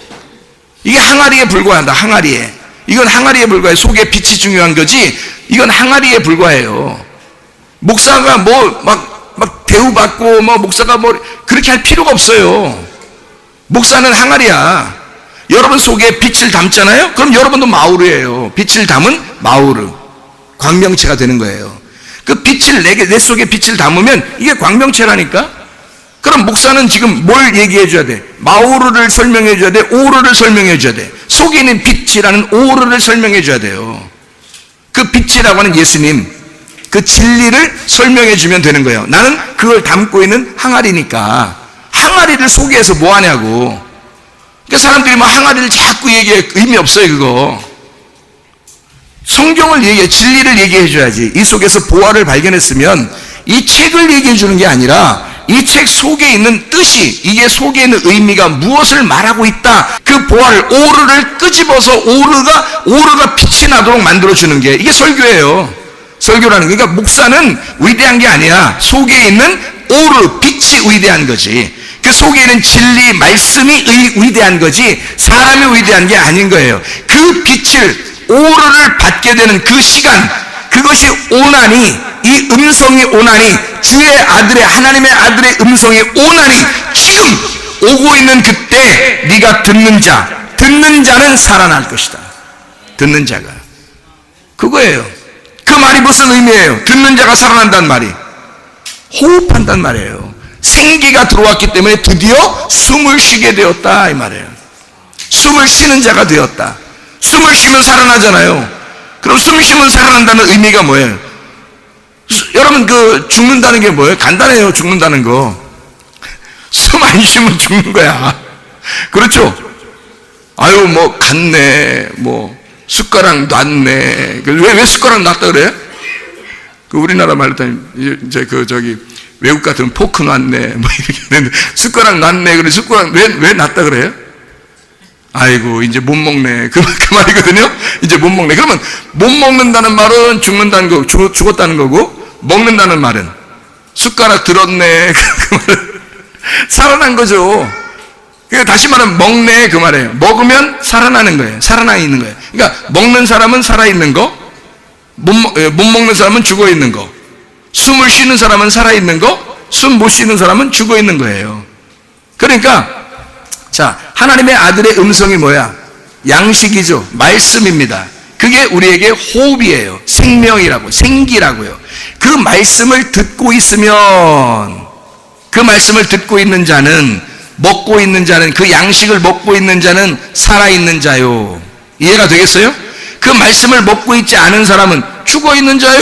S1: 이게 항아리에 불과한다. 항아리에. 이건 항아리에 불과해. 속에 빛이 중요한 거지. 이건 항아리에 불과해요. 목사가 막 대우받고 목사가 그렇게 할 필요가 없어요. 목사는 항아리야. 여러분 속에 빛을 담잖아요? 그럼 여러분도 마우르예요. 빛을 담은 마우르. 광명체가 되는 거예요. 그 빛을 내 속에 빛을 담으면 이게 광명체라니까? 그럼 목사는 지금 뭘 얘기해 줘야 돼? 마우르를 설명해 줘야 돼? 오르를 설명해 줘야 돼? 속에 있는 빛이라는 오르를 설명해 줘야 돼요. 그 빛이라고 하는 예수님, 그 진리를 설명해 주면 되는 거예요. 나는 그걸 담고 있는 항아리니까. 항아리를 소개해서 뭐 하냐고. 그러니까 사람들이 항아리를 자꾸 얘기해. 의미 없어요, 그거. 성경을 얘기해, 진리를 얘기해 줘야지. 이 속에서 보화를 발견했으면 이 책을 얘기해 주는 게 아니라 이 책 속에 있는 뜻이, 이게 속에 있는 의미가 무엇을 말하고 있다. 그 보화를, 오르를 끄집어서 오르가 빛이 나도록 만들어주는 게 이게 설교예요. 설교라는 게. 그러니까 목사는 위대한 게 아니야. 속에 있는 오르, 빛이 위대한 거지. 그 속에 있는 진리, 말씀이 위대한 거지 사람이 위대한 게 아닌 거예요. 그 빛을, 오르를 받게 되는 그 시간, 그것이 오나니, 이 음성이 오나니, 주의 아들의, 하나님의 아들의 음성이 오나니 지금 오고 있는 그때 네가 듣는 자는 살아날 것이다. 듣는 자가. 그거예요. 그 말이 무슨 의미예요? 듣는 자가 살아난다는 말이 호흡한다는 말이에요. 생기가 들어왔기 때문에 드디어 숨을 쉬게 되었다 이 말이에요. 숨을 쉬는 자가 되었다. 숨을 쉬면 살아나잖아요. 그럼 숨 쉬면 살아난다는 의미가 뭐예요? 여러분 죽는다는 게 뭐예요? 간단해요. 죽는다는 거. 숨 안 쉬면 죽는 거야. 그렇죠? 아유 갔네, 숟가락 놨네. 왜 숟가락 놨다 그래요? 우리나라 말로 이제 외국 같으면 포크 놨네, 이렇게 하는데 숟가락 놨네. 그래 숟가락 왜 놨다 그래요? 아이고 이제 못 먹네. 그 말이거든요. 이제 못 먹네. 그러면 못 먹는다는 말은 죽는다는 거, 죽었다는 거고, 먹는다는 말은 숟가락 들었네. 그 말은 살아난 거죠. 그러니까 다시 말하면 먹네 그 말이에요. 먹으면 살아나는 거예요. 살아나 있는 거예요. 그러니까 먹는 사람은 살아있는 거, 못 먹는 사람은 죽어 있는 거, 숨을 쉬는 사람은 살아있는 거, 숨 못 쉬는 사람은 죽어 있는 거예요. 그러니까 자, 하나님의 아들의 음성이 뭐야? 양식이죠. 말씀입니다. 그게 우리에게 호흡이에요. 생명이라고, 생기라고요. 그 말씀을 듣고 있으면, 그 말씀을 듣고 있는 자는, 먹고 있는 자는, 그 양식을 먹고 있는 자는 살아있는 자요. 이해가 되겠어요? 그 말씀을 먹고 있지 않은 사람은 죽어 있는 자요.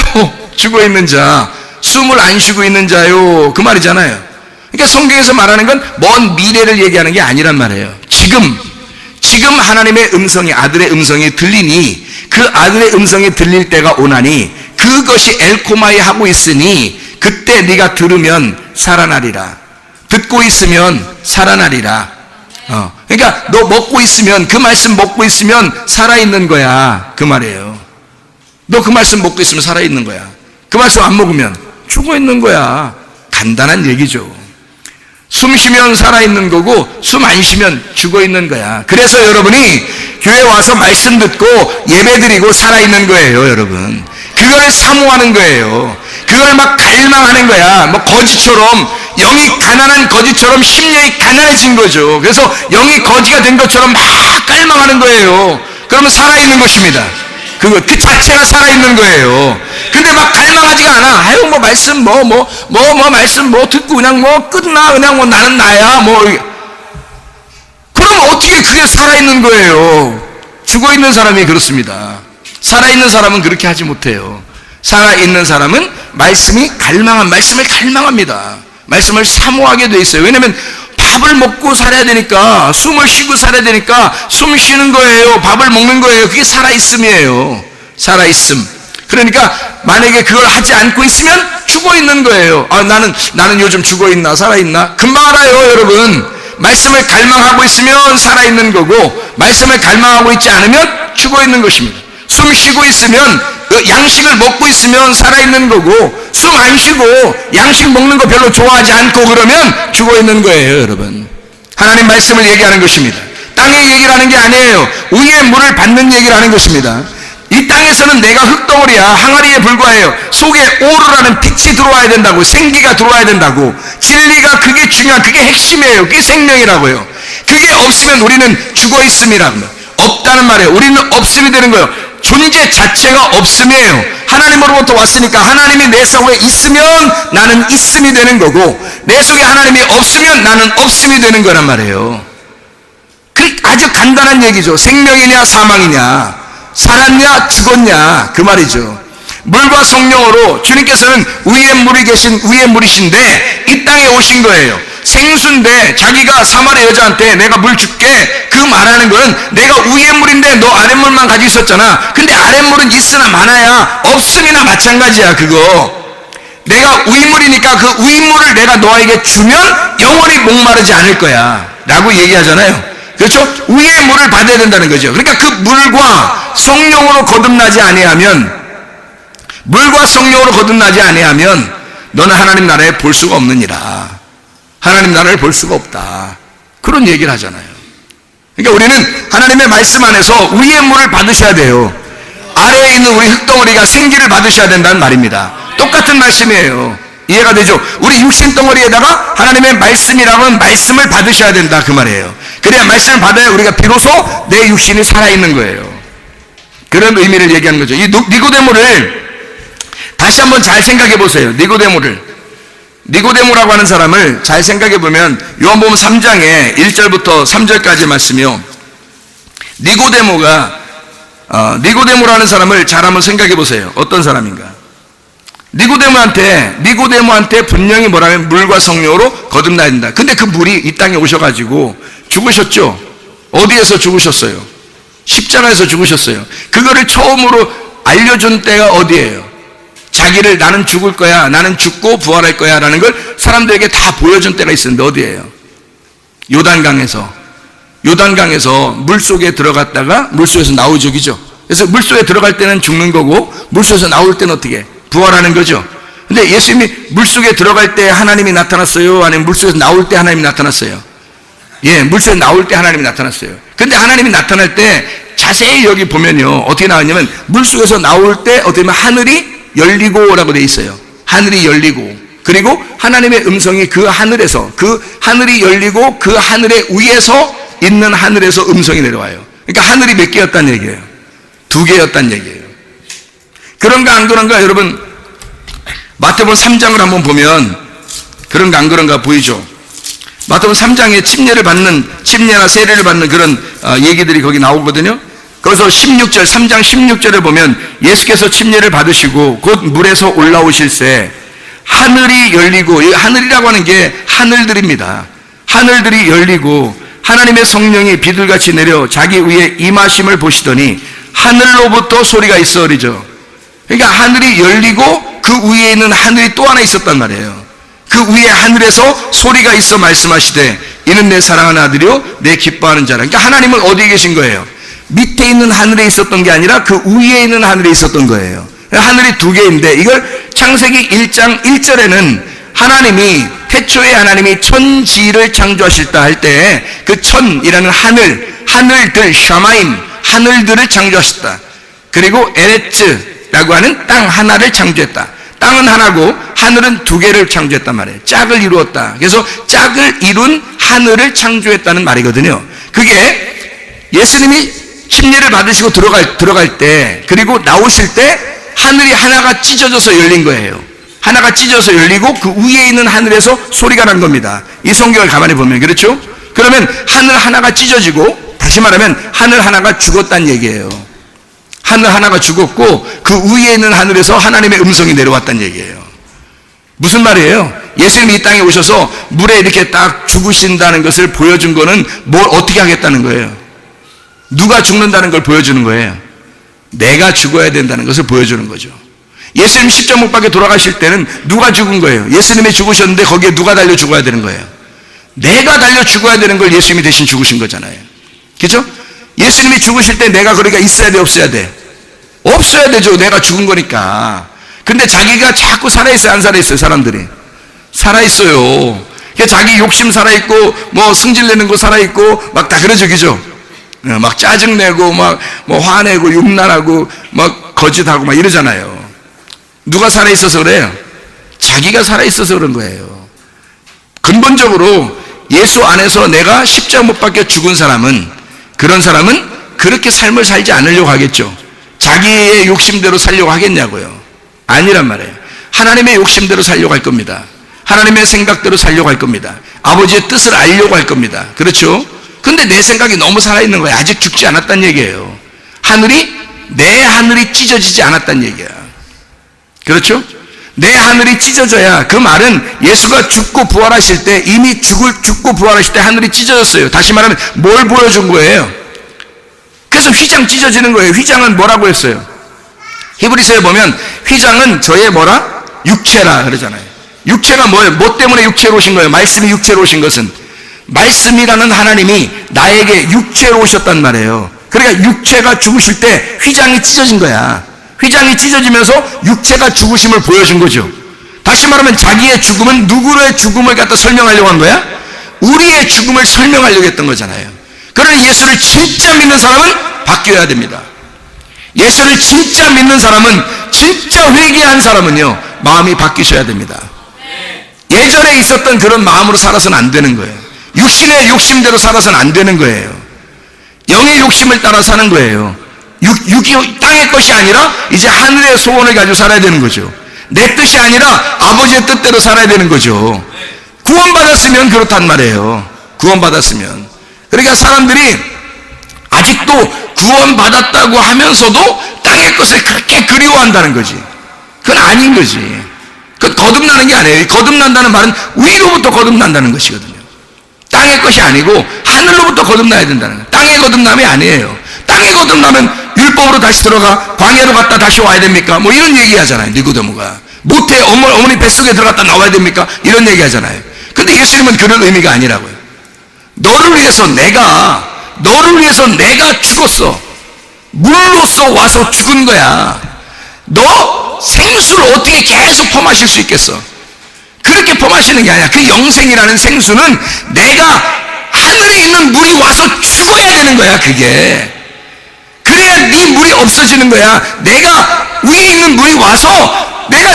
S1: 죽어 있는 자. 숨을 안 쉬고 있는 자요. 그 말이잖아요. 그러니까 성경에서 말하는 건 먼 미래를 얘기하는 게 아니란 말이에요. 지금 하나님의 음성이, 아들의 음성이 들리니, 그 아들의 음성이 들릴 때가 오나니, 그것이 엘코마에 하고 있으니 그때 네가 들으면 살아나리라. 듣고 있으면 살아나리라. 그러니까 너 먹고 있으면, 그 말씀 먹고 있으면 살아있는 거야. 그 말이에요. 너 그 말씀 먹고 있으면 살아있는 거야. 그 말씀 안 먹으면 죽어 있는 거야. 간단한 얘기죠. 숨 쉬면 살아있는 거고, 숨 안 쉬면 죽어 있는 거야. 그래서 여러분이 교회 와서 말씀 듣고 예배 드리고 살아있는 거예요, 여러분. 그걸 사모하는 거예요. 그걸 막 갈망하는 거야. 거지처럼, 영이 가난한 거지처럼 심령이 가난해진 거죠. 그래서 영이 거지가 된 것처럼 막 갈망하는 거예요. 그러면 살아있는 것입니다. 그 자체가 살아있는 거예요. 근데 막 갈망하지가 않아. 아유, 말씀, 말씀, 듣고 그냥 끝나. 그냥 나는 나야. 그럼 어떻게 그게 살아있는 거예요? 죽어 있는 사람이 그렇습니다. 살아있는 사람은 그렇게 하지 못해요. 살아있는 사람은 말씀을 갈망합니다. 말씀을 사모하게 돼 있어요. 왜냐면 밥을 먹고 살아야 되니까, 숨을 쉬고 살아야 되니까 숨 쉬는 거예요. 밥을 먹는 거예요. 그게 살아있음이에요. 살아있음. 그러니까 만약에 그걸 하지 않고 있으면 죽어 있는 거예요. 나는 요즘 죽어 있나 살아있나? 금방 알아요, 여러분. 말씀을 갈망하고 있으면 살아있는 거고, 말씀을 갈망하고 있지 않으면 죽어 있는 것입니다. 숨 쉬고 있으면, 양식을 먹고 있으면 살아있는 거고, 숨 안 쉬고 양식 먹는 거 별로 좋아하지 않고 그러면 죽어 있는 거예요, 여러분. 하나님 말씀을 얘기하는 것입니다. 땅의 얘기를 하는 게 아니에요. 위의 물을 받는 얘기를 하는 것입니다. 이 땅에서는 내가 흙덩어리야, 항아리에 불과해요. 속에 오르라는 빛이 들어와야 된다고, 생기가 들어와야 된다고. 진리가 그게 중요한, 그게 핵심이에요. 그게 생명이라고요. 그게 없으면 우리는 죽어 있음이랍니다. 없다는 말이에요. 우리는 없음이 되는 거예요. 존재 자체가 없음이에요. 하나님으로부터 왔으니까 하나님이 내 속에 있으면 나는 있음이 되는 거고, 내 속에 하나님이 없으면 나는 없음이 되는 거란 말이에요. 그 아주 간단한 얘기죠. 생명이냐 사망이냐, 살았냐 죽었냐, 그 말이죠. 물과 성령으로 주님께서는 위에 물이 계신 위에 물이신데 이 땅에 오신 거예요. 생수인데 자기가 사마리아 여자한테 내가 물 줄게, 그 말하는 거는 내가 위에 물인데 너 아랫물만 가지고 있었잖아. 근데 아랫물은 있으나 많아야 없음이나 마찬가지야. 그거 내가 위물이니까 그 위물을 내가 너에게 주면 영원히 목마르지 않을 거야 라고 얘기하잖아요. 그렇죠? 위의 물을 받아야 된다는 거죠. 그러니까 그 물과 성령으로 거듭나지 아니하면, 물과 성령으로 거듭나지 아니하면 너는 하나님 나라에 볼 수가 없느니라. 하나님 나라를 볼 수가 없다. 그런 얘기를 하잖아요. 그러니까 우리는 하나님의 말씀 안에서 위의 물을 받으셔야 돼요. 아래에 있는 우리 흙덩어리가 생기를 받으셔야 된다는 말입니다. 똑같은 말씀이에요. 이해가 되죠? 우리 육신 덩어리에다가 하나님의 말씀이라고 하는 말씀을 받으셔야 된다 그 말이에요. 그래야 말씀을 받아야 우리가 비로소 내 육신이 살아있는 거예요. 그런 의미를 얘기하는 거죠. 이 니고데모를 다시 한번 잘 생각해 보세요. 니고데모라고 하는 사람을 잘 생각해 보면 요한복음 3장에 1절부터 3절까지 말씀이요. 니고데모라는 사람을 잘 한번 생각해 보세요. 어떤 사람인가? 니고데모한테 분명히 뭐라면 물과 성령으로 거듭나야 된다. 근데 그 물이 이 땅에 오셔가지고 죽으셨죠? 어디에서 죽으셨어요? 십자가에서 죽으셨어요. 그거를 처음으로 알려준 때가 어디예요? 자기를 나는 죽을 거야, 나는 죽고 부활할 거야 라는 걸 사람들에게 다 보여준 때가 있었는데 어디예요? 요단강에서 물속에 들어갔다가 물속에서 나오죠, 그죠? 그래서 물속에 들어갈 때는 죽는 거고 물속에서 나올 때는 어떻게? 부활하는 거죠. 근데 예수님이 물속에 들어갈 때 하나님이 나타났어요? 아니면 물속에서 나올 때 하나님이 나타났어요? 예, 물속에 나올 때 하나님이 나타났어요. 근데 하나님이 나타날 때 자세히 여기 보면요, 어떻게 나왔냐면 물속에서 나올 때 어떻게 보면 하늘이 열리고 라고 돼 있어요. 하늘이 열리고, 그리고 하나님의 음성이 그 하늘에서, 그 하늘이 열리고 그 하늘의 위에서 있는 하늘에서 음성이 내려와요. 그러니까 하늘이 몇 개였다는 얘기예요? 2개였다는 얘기예요. 그런가 안 그런가? 여러분 마태복음 3장을 한번 보면 그런가 안 그런가 보이죠? 마태복음 3장에 침례나 세례를 받는 그런 얘기들이 거기 나오거든요. 거기서 16절, 3장 16절을 보면 예수께서 침례를 받으시고 곧 물에서 올라오실새 하늘이 열리고, 이 하늘이라고 하는 게 하늘들입니다. 하늘들이 열리고 하나님의 성령이 비둘같이 내려 자기 위에 임하심을 보시더니 하늘로부터 소리가 있어 그러죠. 그러니까 하늘이 열리고 그 위에 있는 하늘이 또 하나 있었단 말이에요. 그 위에 하늘에서 소리가 있어 말씀하시되 이는 내 사랑하는 아들이요 내 기뻐하는 자라. 그러니까 하나님은 어디에 계신 거예요? 밑에 있는 하늘에 있었던 게 아니라 그 위에 있는 하늘에 있었던 거예요. 하늘이 2개인데 이걸 창세기 1장 1절에는 하나님이 태초에 하나님이 천지를 창조하실 할 때 그 천이라는 하늘들 샤마임, 하늘들을 창조하셨다. 그리고 에레츠라고 하는 땅 하나를 창조했다. 땅은 하나고 하늘은 2개를 창조했단 말이에요. 짝을 이루었다. 그래서 짝을 이룬 하늘을 창조했다는 말이거든요. 그게 예수님이 침례를 받으시고 들어갈 때, 그리고 나오실 때 하늘이 하나가 찢어져서 열린 거예요. 하나가 찢어서 열리고 그 위에 있는 하늘에서 소리가 난 겁니다. 이 성경을 가만히 보면 그렇죠? 그러면 하늘 하나가 찢어지고, 다시 말하면 하늘 하나가 죽었다는 얘기예요. 하늘 하나가 죽었고 그 위에 있는 하늘에서 하나님의 음성이 내려왔다는 얘기예요. 무슨 말이에요? 예수님이 이 땅에 오셔서 물에 이렇게 딱 죽으신다는 것을 보여준 거는 뭘 어떻게 하겠다는 거예요? 누가 죽는다는 걸 보여주는 거예요. 내가 죽어야 된다는 것을 보여주는 거죠. 예수님 십자가 못 박혀 돌아가실 때는 누가 죽은 거예요? 예수님이 죽으셨는데 거기에 누가 달려 죽어야 되는 거예요? 내가 달려 죽어야 되는 걸 예수님이 대신 죽으신 거잖아요. 그렇죠? 예수님이 죽으실 때 내가 그러니까 있어야 돼, 없어야 돼? 없어야 되죠. 내가 죽은 거니까. 근데 자기가 자꾸 살아있어요, 안 살아있어요? 사람들이 살아있어요. 자기 욕심 살아있고 뭐 승질내는 거 살아있고 막 다 그러죠, 그죠? 막 짜증내고 막 뭐 화내고 육난하고 막 거짓하고 막 이러잖아요. 누가 살아있어서 그래요? 자기가 살아있어서 그런 거예요. 근본적으로 예수 안에서 내가 십자가 못 박혀 죽은 사람은, 그런 사람은 그렇게 삶을 살지 않으려고 하겠죠. 자기의 욕심대로 살려고 하겠냐고요. 아니란 말이에요. 하나님의 욕심대로 살려고 할 겁니다. 하나님의 생각대로 살려고 할 겁니다. 아버지의 뜻을 알려고 할 겁니다. 그렇죠? 근데 내 생각이 너무 살아있는 거예요. 아직 죽지 않았다는 얘기예요. 내 하늘이 찢어지지 않았다는 얘기야. 그렇죠? 내 하늘이 찢어져야, 그 말은 예수가 죽고 부활하실 때, 이미 죽고 부활하실 때 하늘이 찢어졌어요. 다시 말하면 뭘 보여준 거예요? 그래서 휘장 찢어지는 거예요. 휘장은 뭐라고 했어요? 히브리서에 보면 휘장은 저의 뭐라? 육체라 그러잖아요. 육체가 뭐예요? 뭐 때문에 육체로 오신 거예요? 말씀이 육체로 오신 것은 말씀이라는 하나님이 나에게 육체로 오셨단 말이에요. 그러니까 육체가 죽으실 때 휘장이 찢어진 거야. 휘장이 찢어지면서 육체가 죽으심을 보여준 거죠. 다시 말하면 자기의 죽음은 누구의 죽음을 갖다 설명하려고 한 거야? 우리의 죽음을 설명하려고 했던 거잖아요. 그러니 예수를 진짜 믿는 사람은 바뀌어야 됩니다. 예수를 진짜 믿는 사람은, 진짜 회개한 사람은요, 마음이 바뀌셔야 됩니다. 예전에 있었던 그런 마음으로 살아서는 안 되는 거예요. 육신의 욕심대로 살아서는 안 되는 거예요. 영의 욕심을 따라 사는 거예요. 육이 땅의 것이 아니라 이제 하늘의 소원을 가지고 살아야 되는 거죠. 내 뜻이 아니라 아버지의 뜻대로 살아야 되는 거죠. 구원받았으면 그렇단 말이에요. 구원받았으면. 그러니까 사람들이 아직도 구원받았다고 하면서도 땅의 것을 그렇게 그리워한다는 거지. 그건 아닌 거지. 그건 거듭나는 게 아니에요. 거듭난다는 말은 위로부터 거듭난다는 것이거든요. 땅의 것이 아니고 하늘로부터 거듭나야 된다는 거예요. 땅의 거듭남이 아니에요. 땅의 거듭나면 율법으로 다시 들어가 광야로 갔다 다시 와야 됩니까? 뭐 이런 얘기 하잖아요. 니고데모가. 모태 어머니 뱃속에 들어갔다 나와야 됩니까? 이런 얘기 하잖아요. 근데 예수님은 그런 의미가 아니라고요. 너를 위해서 내가 죽었어. 물로써 와서 죽은 거야. 너 생수를 어떻게 계속 퍼마실 수 있겠어? 그렇게 퍼마시는 게 아니야. 그 영생이라는 생수는 내가 하늘에 있는 물이 와서 죽어야 되는 거야. 그게. 그래야 네 물이 없어지는 거야. 내가 위에 있는 물이 와서 내가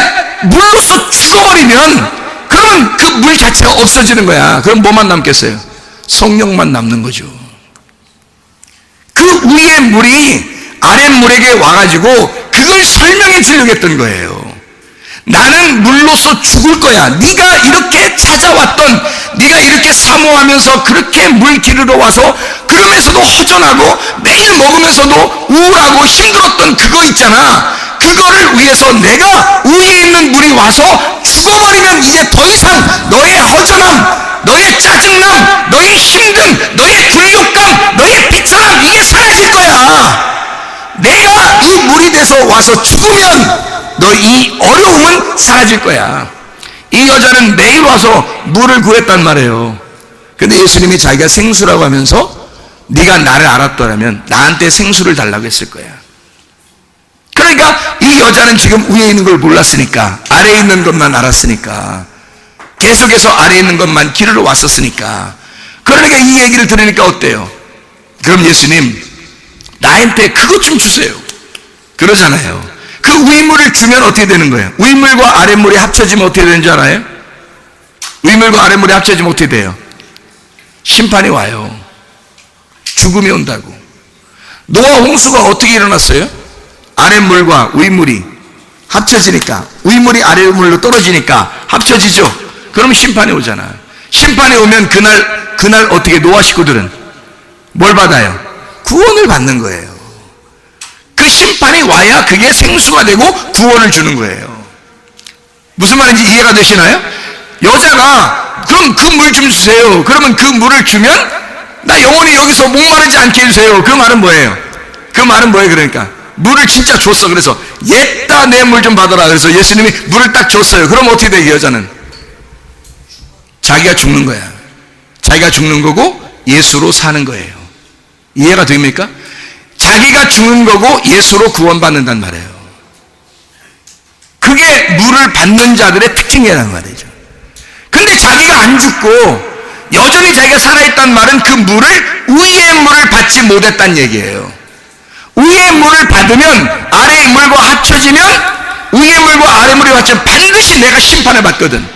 S1: 물로써 죽어버리면 그러면 그 물 자체가 없어지는 거야. 그럼 뭐만 남겠어요? 성령만 남는 거죠. 그 위의 물이 아랫물에게 와가지고 그걸 설명해 주려고 했던 거예요. 나는 물로써 죽을 거야. 네가 이렇게 찾아왔던, 네가 이렇게 사모하면서 그렇게 물 기르러 와서 그러면서도 허전하고 매일 먹으면서도 우울하고 힘들었던 그거 있잖아. 그거를 위해서 내가 위에 있는 물이 와서 죽어버리면 이제 더 이상 너의 허전함, 너의 짜증남, 너의 힘듦, 너의 굴욕감, 너의 비참함, 이게 사라질 거야. 내가 이 물이 돼서 와서 죽으면 너 이 어려움은 사라질 거야. 이 여자는 매일 와서 물을 구했단 말이에요. 근데 예수님이 자기가 생수라고 하면서 네가 나를 알았더라면 나한테 생수를 달라고 했을 거야. 그러니까 이 여자는 지금 위에 있는 걸 몰랐으니까, 아래에 있는 것만 알았으니까, 계속해서 아래에 있는 것만 기르러 왔었으니까. 그러니까 이 얘기를 들으니까 어때요? 그럼 예수님, 나한테 그것 좀 주세요. 그러잖아요. 그 위물을 주면 어떻게 되는 거예요? 위물과 아랫물이 합쳐지면 어떻게 되는 줄 알아요? 위물과 아랫물이 합쳐지면 어떻게 돼요? 심판이 와요. 죽음이 온다고. 노아 홍수가 어떻게 일어났어요? 아랫물과 위물이 합쳐지니까, 위물이 아랫물로 떨어지니까 합쳐지죠. 그럼 심판이 오잖아. 심판이 오면 그날 어떻게 노아 식구들은 뭘 받아요? 구원을 받는 거예요. 그 심판이 와야 그게 생수가 되고 구원을 주는 거예요. 무슨 말인지 이해가 되시나요? 여자가 그럼 그 물 좀 주세요. 그러면 그 물을 주면 나 영원히 여기서 목마르지 않게 해주세요. 그 말은 뭐예요? 그 말은 뭐예요? 그러니까 물을 진짜 줬어. 그래서 옛다 내 물 좀 받아라. 그래서 예수님이 물을 딱 줬어요. 그럼 어떻게 돼? 이 여자는 자기가 죽는 거야. 자기가 죽는 거고 예수로 사는 거예요. 이해가 됩니까? 자기가 죽는 거고 예수로 구원받는단 말이에요. 그게 물을 받는 자들의 특징이라는 말이죠. 근데 자기가 안 죽고 여전히 자기가 살아있단 말은 그 물을, 위의 물을 받지 못했단 얘기예요. 위의 물을 받으면 아래의 물과 합쳐지면, 위의 물과 아래 물이 합쳐지면 반드시 내가 심판을 받거든.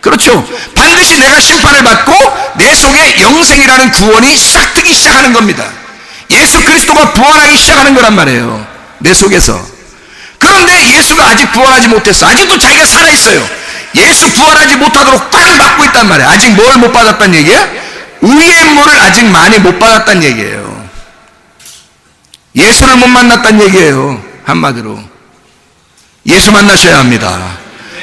S1: 그렇죠? 반드시 내가 심판을 받고 내 속에 영생이라는 구원이 싹트기 시작하는 겁니다. 예수 그리스도가 부활하기 시작하는 거란 말이에요. 내 속에서. 그런데 예수가 아직 부활하지 못했어. 아직도 자기가 살아있어요. 예수 부활하지 못하도록 꽉 막고 있단 말이에요. 아직 뭘 못 받았단 얘기야? 위의 물을 아직 많이 못 받았단 얘기예요. 예수를 못 만났단 얘기예요. 한마디로. 예수 만나셔야 합니다.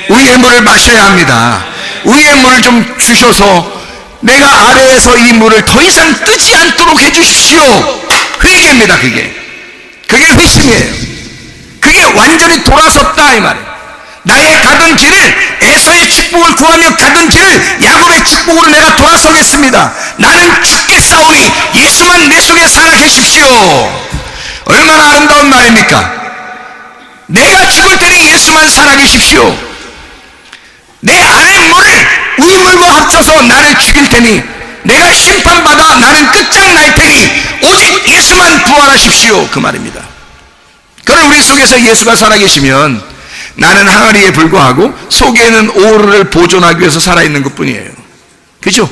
S1: 위의 물을 마셔야 합니다. 위의 물을 좀 주셔서 내가 아래에서 이 물을 더 이상 뜨지 않도록 해주십시오. 회개입니다. 그게 회심이에요. 그게 완전히 돌아섰다 이 말이에요. 나의 가던 길을, 에서의 축복을 구하며 가던 길을 야곱의 축복으로 내가 돌아서겠습니다. 나는 죽겠사오니 예수만 내 속에 살아 계십시오. 얼마나 아름다운 말입니까? 내가 죽을 때니 예수만 살아 계십시오. 내 아래 물을 위 물과 합쳐서 나를 죽일 테니, 내가 심판받아 나는 끝장날 테니 오직 예수만 부활하십시오. 그 말입니다. 그러나 우리 속에서 예수가 살아계시면 나는 항아리에 불과하고 속에는 오를 보존하기 위해서 살아있는 것 뿐이에요. 그죠?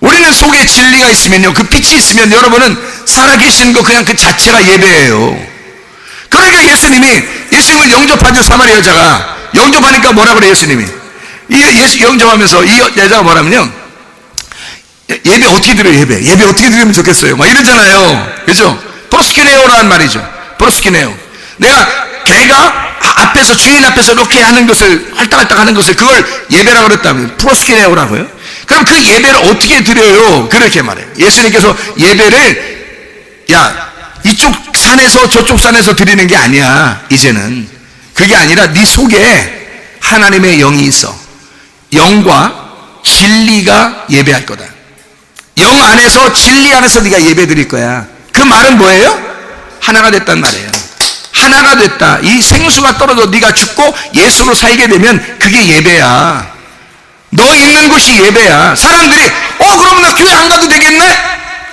S1: 우리는 속에 진리가 있으면요, 그 빛이 있으면 여러분은 살아계신 거 그냥 그 자체가 예배예요. 그러니까 예수님을 영접하죠. 사마리아 여자가 영접하니까 뭐라 그래요? 예수님이 예수 영접하면서 이 여자가 뭐라면요, 예배 어떻게 드려요? 예배 어떻게 드리면 좋겠어요? 막 이러잖아요. 그죠? 프로스키네오라는 말이죠. 프로스키네오. 걔가 앞에서, 주인 앞에서 이렇게 하는 것을, 할딱할딱 하는 것을, 그걸 예배라고 그랬다면 프로스키네오라고요. 그럼 그 예배를 어떻게 드려요? 그렇게 말해요. 예수님께서 예배를 이쪽 산에서 저쪽 산에서 드리는 게 아니야. 이제는 그게 아니라 네 속에 하나님의 영이 있어. 영과 진리가 예배할 거다. 영 안에서, 진리 안에서 네가 예배 드릴 거야. 그 말은 뭐예요? 하나가 됐단 말이에요. 하나가 됐다. 이 생수가 떨어져 네가 죽고 예수로 살게 되면 그게 예배야. 너 있는 곳이 예배야. 사람들이 그러면 나 교회 안 가도 되겠네?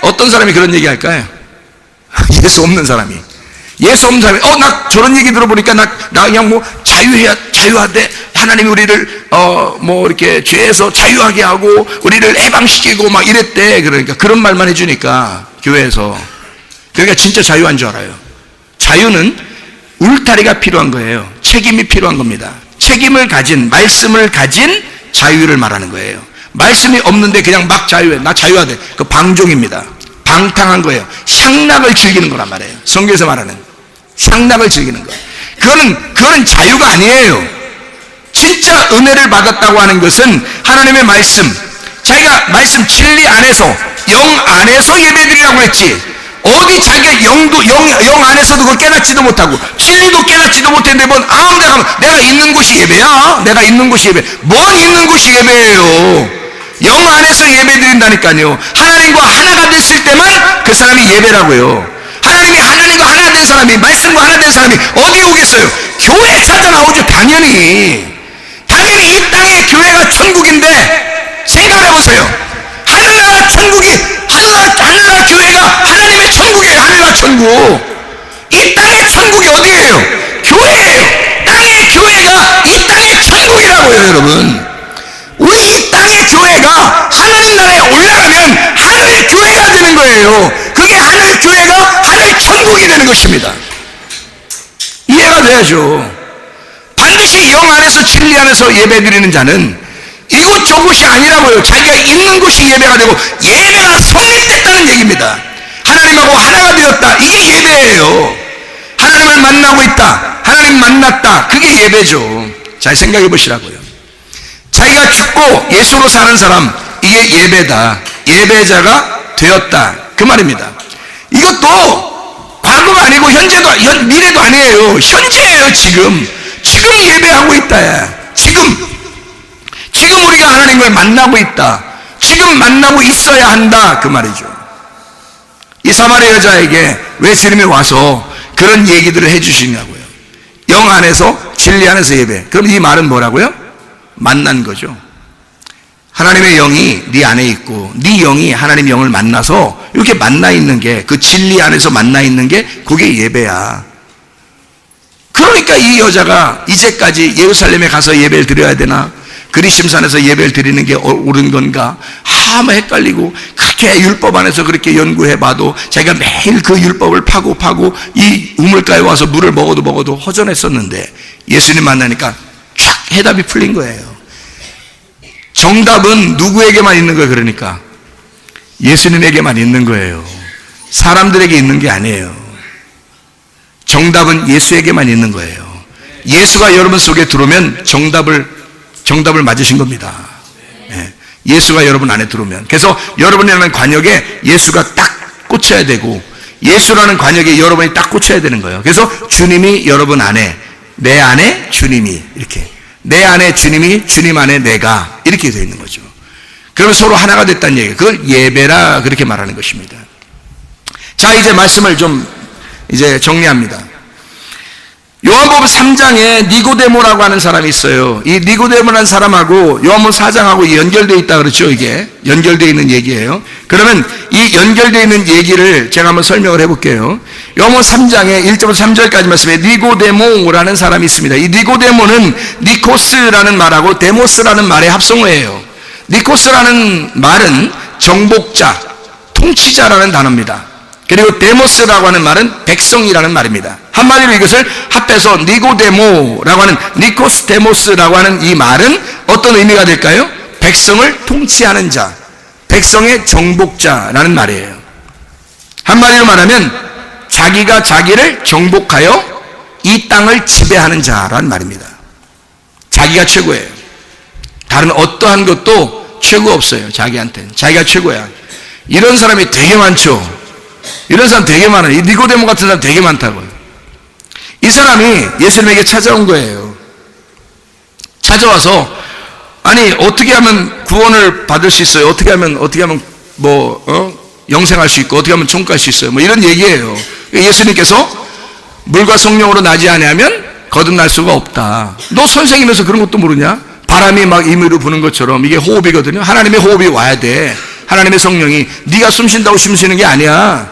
S1: 어떤 사람이 그런 얘기 할까요? 예수 없는 사람이. 나 저런 얘기 들어보니까 나 그냥 뭐 자유하되 하나님이 우리를 이렇게 죄에서 자유하게 하고 우리를 해방시키고 막 이랬대. 그러니까 그런 말만 해주니까 교회에서. 그러니까 진짜 자유한 줄 알아요. 자유는 울타리가 필요한 거예요. 책임이 필요한 겁니다. 책임을 가진, 말씀을 가진 자유를 말하는 거예요. 말씀이 없는데 그냥 막 자유해. 나 자유하대. 그 방종입니다. 방탕한 거예요. 향락을 즐기는 거란 말이에요. 성경에서 말하는 향락을 즐기는 거. 그거는 자유가 아니에요. 진짜 은혜를 받았다고 하는 것은 하나님의 말씀, 자기가 말씀 진리 안에서, 영 안에서 예배드리라고 했지. 어디 자기가 영 안에서도 그걸 깨닫지도 못하고 진리도 깨닫지도 못했는데 내가 있는 곳이 예배야. 내가 있는 곳이 예배. 뭔 있는 곳이 예배예요. 영 안에서 예배 드린다니까요. 하나님과 하나가 됐을 때만 그 사람이 예배라고요. 하나님과 하나 된 사람이, 말씀과 하나 된 사람이 어디에 오겠어요? 교회 찾아 나오죠. 당연히 이 땅의 교회가 천국인데 생각을 해보세요. 하늘나라 교회가 하나님의 천국이에요. 하늘나라 천국. 이 땅의 천국이 어디예요? 교회예요. 땅의 교회가 이 땅의 천국이라고요. 여러분, 우리 이 땅의 교회가 하나님 나라에 올라가면 하늘 교회가 되는 거예요. 그게 하늘 교회가 하늘 천국이 되는 것입니다. 이해가 돼야죠. 반드시 영 안에서, 진리 안에서 예배드리는 자는 이곳 저곳이 아니라고요. 자기가 있는 곳이 예배가 되고 예배가 성립됐다는 얘기입니다. 하나님하고 하나가 되었다. 이게 예배예요. 하나님을 만나고 있다. 하나님 만났다. 그게 예배죠. 잘 생각해 보시라고요. 자기가 죽고 예수로 사는 사람, 이게 예배다. 예배자가 되었다. 그 말입니다. 이것도 과거가 아니고 현재도 미래도 아니에요. 현재예요. 지금 예배하고 있다. 지금 우리가 하나님을 만나고 있다. 지금 만나고 있어야 한다. 그 말이죠. 이 사마리아 여자에게 왜 예수님이 와서 그런 얘기들을 해주시냐고요. 영 안에서, 진리 안에서 예배. 그럼 이 말은 뭐라고요? 만난 거죠. 하나님의 영이 네 안에 있고 네 영이 하나님의 영을 만나서 이렇게 만나 있는 게, 그 진리 안에서 만나 있는 게 그게 예배야. 그러니까 이 여자가 이제까지 예루살렘에 가서 예배를 드려야 되나, 그리심산에서 예배를 드리는 게 옳은 건가, 뭐 헷갈리고, 그렇게 율법 안에서 그렇게 연구해봐도 자기가 매일 그 율법을 파고 이 우물가에 와서 물을 먹어도 허전했었는데 예수님 만나니까 쫙 해답이 풀린 거예요. 정답은 누구에게만 있는 거예요? 그러니까 예수님에게만 있는 거예요. 사람들에게 있는 게 아니에요. 정답은 예수에게만 있는 거예요. 예수가 여러분 속에 들어오면 정답을 맞으신 겁니다. 예수가 여러분 안에 들어오면. 그래서 여러분이라는 관역에 예수가 딱 꽂혀야 되고, 예수라는 관역에 여러분이 딱 꽂혀야 되는 거예요. 그래서 주님이 여러분 안에, 내 안에 주님이, 이렇게 내 안에 주님이, 주님 안에 내가, 이렇게 되어 있는 거죠. 그러면 서로 하나가 됐다는 얘기예요. 그걸 예배라 그렇게 말하는 것입니다. 자, 이제 말씀을 좀 이제 정리합니다. 요한복음 3장에 니고데모라고 하는 사람이 있어요. 이 니고데모라는 사람하고 요한복음 4장하고 연결되어 있다 그렇죠. 이게 연결되어 있는 얘기예요. 그러면 이 연결되어 있는 얘기를 제가 한번 설명을 해볼게요. 요한복음 3장에 1절부터 3절까지 말씀에 니고데모라는 사람이 있습니다. 이 니고데모는 니코스라는 말하고 데모스라는 말의 합성어예요. 니코스라는 말은 정복자, 통치자라는 단어입니다. 그리고 데모스라고 하는 말은 백성이라는 말입니다. 한마디로 이것을 합해서 니고데모라고 하는 니코스데모스라고 하는 이 말은 어떤 의미가 될까요? 백성을 통치하는 자, 백성의 정복자라는 말이에요. 한마디로 말하면 자기가 자기를 정복하여 이 땅을 지배하는 자라는 말입니다. 자기가 최고예요. 다른 어떠한 것도 최고 없어요. 자기한테는 자기가 최고야. 이런 사람이 되게 많죠. 이런 사람 되게 많아요. 이 니고데모 같은 사람 되게 많다고요. 이 사람이 예수님에게 찾아온 거예요. 찾아와서 아니 어떻게 하면 구원을 받을 수 있어요? 어떻게 하면 영생할 수 있고 어떻게 하면 천국 갈 수 있어요? 뭐 이런 얘기예요. 예수님께서 물과 성령으로 나지 아니하면 거듭날 수가 없다. 너 선생이면서 그런 것도 모르냐? 바람이 막 임의로 부는 것처럼 이게 호흡이거든요. 하나님의 호흡이 와야 돼. 하나님의 성령이 네가 숨 쉰다고 숨 쉬는 게 아니야.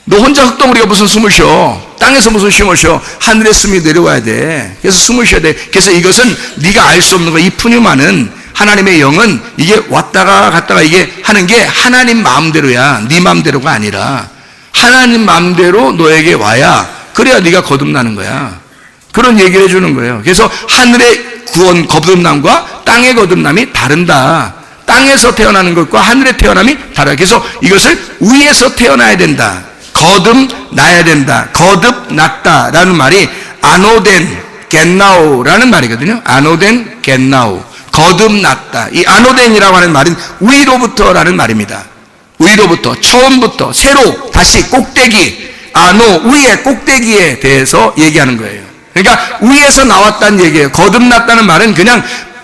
S1: 너 혼자 흙덩어리가 무슨 숨을 쉬어? 땅에서 무슨 숨을 쉬어? 하늘에 숨이 내려와야 돼. 그래서 숨을 쉬어야 돼. 그래서 이것은 네가 알 수 없는 거야. 이 푸념하는 하나님의 영은 이게 왔다가 갔다가 이게 하는 게 하나님 마음대로야. 네 마음대로가 아니라 하나님 마음대로 너에게 와야 그래야 네가 거듭나는 거야. 그런 얘기를 해주는 거예요. 그래서 하늘의 구원 거듭남과 땅의 거듭남이 다른다. 땅에서 태어나는 것과 하늘에 태어남이 다르다. 그래서 이것을 위에서 태어나야 된다. 거듭나야 된다. 거듭났다라는 말이 아노덴 겟나오라는 말이거든요. 아노덴 겟나오. 거듭났다. 이 아노덴이라고 하는 말은 위로부터라는 말입니다. 위로부터, 처음부터, 새로, 다시 꼭대기, 아노, 위의 꼭대기에 대해서 얘기하는 거예요. 그러니까 위에서 나왔다는 얘기예요. 거듭났다는 말은 그냥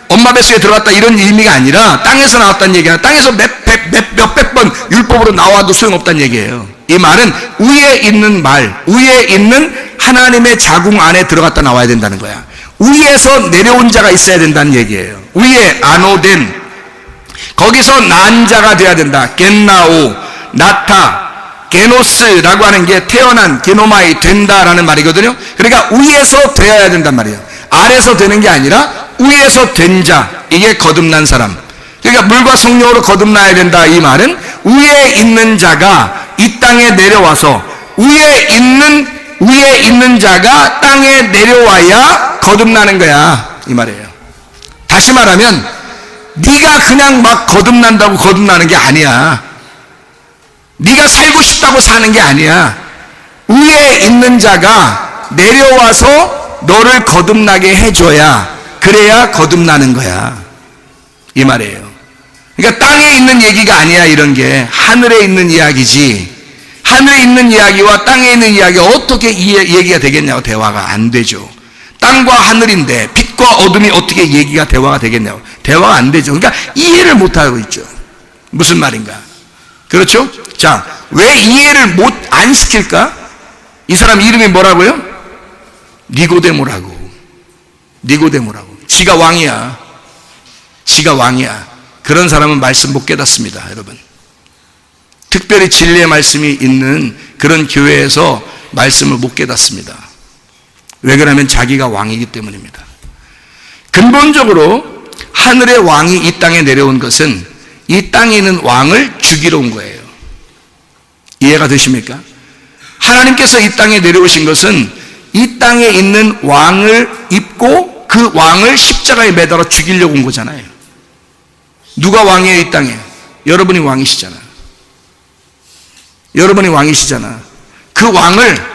S1: 엄마 뱃속에 들어갔다 이런 의미가 아니라 땅에서 나왔다는 얘기야. 땅에서 몇백 번 율법으로 나와도 소용없다는 얘기예요. 이 말은 위에 있는 말, 위에 있는 하나님의 자궁 안에 들어갔다 나와야 된다는 거야. 위에서 내려온 자가 있어야 된다는 얘기예요. 위에 아노덴, 거기서 난 자가 돼야 된다. 겟나오, 나타, 게노스라고 하는 게 태어난, 게노마이, 된다라는 말이거든요. 그러니까 위에서 되어야 된단 말이에요. 아래서 되는 게 아니라 위에서 된 자, 이게 거듭난 사람. 그러니까 물과 성령으로 거듭나야 된다. 이 말은 위에 있는 자가 이 땅에 내려와서 위에 있는 자가 땅에 내려와야 거듭나는 거야. 이 말이에요. 다시 말하면 네가 그냥 막 거듭난다고 거듭나는 게 아니야. 네가 살고 싶다고 사는 게 아니야. 위에 있는 자가 내려와서 너를 거듭나게 해줘야 그래야 거듭나는 거야. 이 말이에요. 그러니까 땅에 있는 얘기가 아니야. 이런 게 하늘에 있는 이야기지. 하늘에 있는 이야기와 땅에 있는 이야기가 어떻게 얘기가 되겠냐고. 대화가 안 되죠. 땅과 하늘인데 빛과 어둠이 어떻게 얘기가 대화가 되겠냐고. 대화가 안 되죠. 그러니까 이해를 못하고 있죠. 무슨 말인가. 그렇죠? 자, 왜 이해를 안 시킬까? 이 사람 이름이 뭐라고요? 니고데모라고. 니고데모라고. 지가 왕이야. 지가 왕이야. 그런 사람은 말씀 못 깨닫습니다, 여러분. 특별히 진리의 말씀이 있는 그런 교회에서 말씀을 못 깨닫습니다. 왜 그러냐면 자기가 왕이기 때문입니다. 근본적으로 하늘의 왕이 이 땅에 내려온 것은 이 땅에 있는 왕을 죽이러 온 거예요. 이해가 되십니까? 하나님께서 이 땅에 내려오신 것은 이 땅에 있는 왕을 입고 그 왕을 십자가에 매달아 죽이려고 온 거잖아요. 누가 왕이에요, 이 땅에? 여러분이 왕이시잖아. 여러분이 왕이시잖아. 그 왕을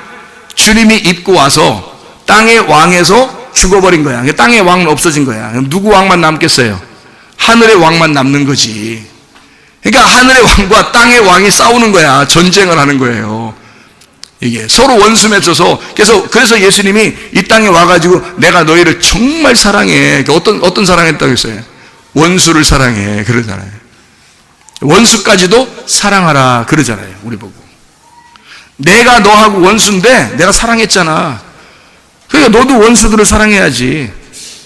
S1: 주님이 입고 와서 땅의 왕에서 죽어버린 거야. 땅의 왕은 없어진 거야. 누구 왕만 남겠어요? 하늘의 왕만 남는 거지. 그러니까 하늘의 왕과 땅의 왕이 싸우는 거야. 전쟁을 하는 거예요. 이게 서로 원수 맺어서 그래서 예수님이 이 땅에 와가지고 내가 너희를 정말 사랑해. 어떤 사랑했다고 했어요? 원수를 사랑해. 그러잖아요. 원수까지도 사랑하라. 그러잖아요. 우리 보고. 내가 너하고 원수인데 내가 사랑했잖아. 그러니까 너도 원수들을 사랑해야지.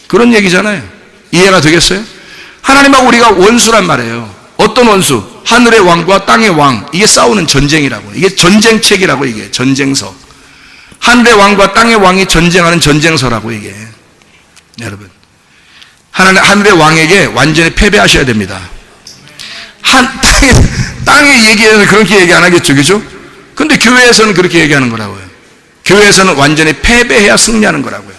S1: 그런 얘기잖아요. 이해가 되겠어요? 하나님하고 우리가 원수란 말이에요. 어떤 원수? 하늘의 왕과 땅의 왕. 이게 싸우는 전쟁이라고. 이게 전쟁책이라고, 이게 전쟁서. 하늘의 왕과 땅의 왕이 전쟁하는 전쟁서라고, 이게. 여러분, 하늘의 왕에게 완전히 패배하셔야 됩니다. 땅의 얘기에는 그렇게 얘기 안 하겠죠, 그죠? 근데 교회에서는 그렇게 얘기하는 거라고요. 교회에서는 완전히 패배해야 승리하는 거라고요.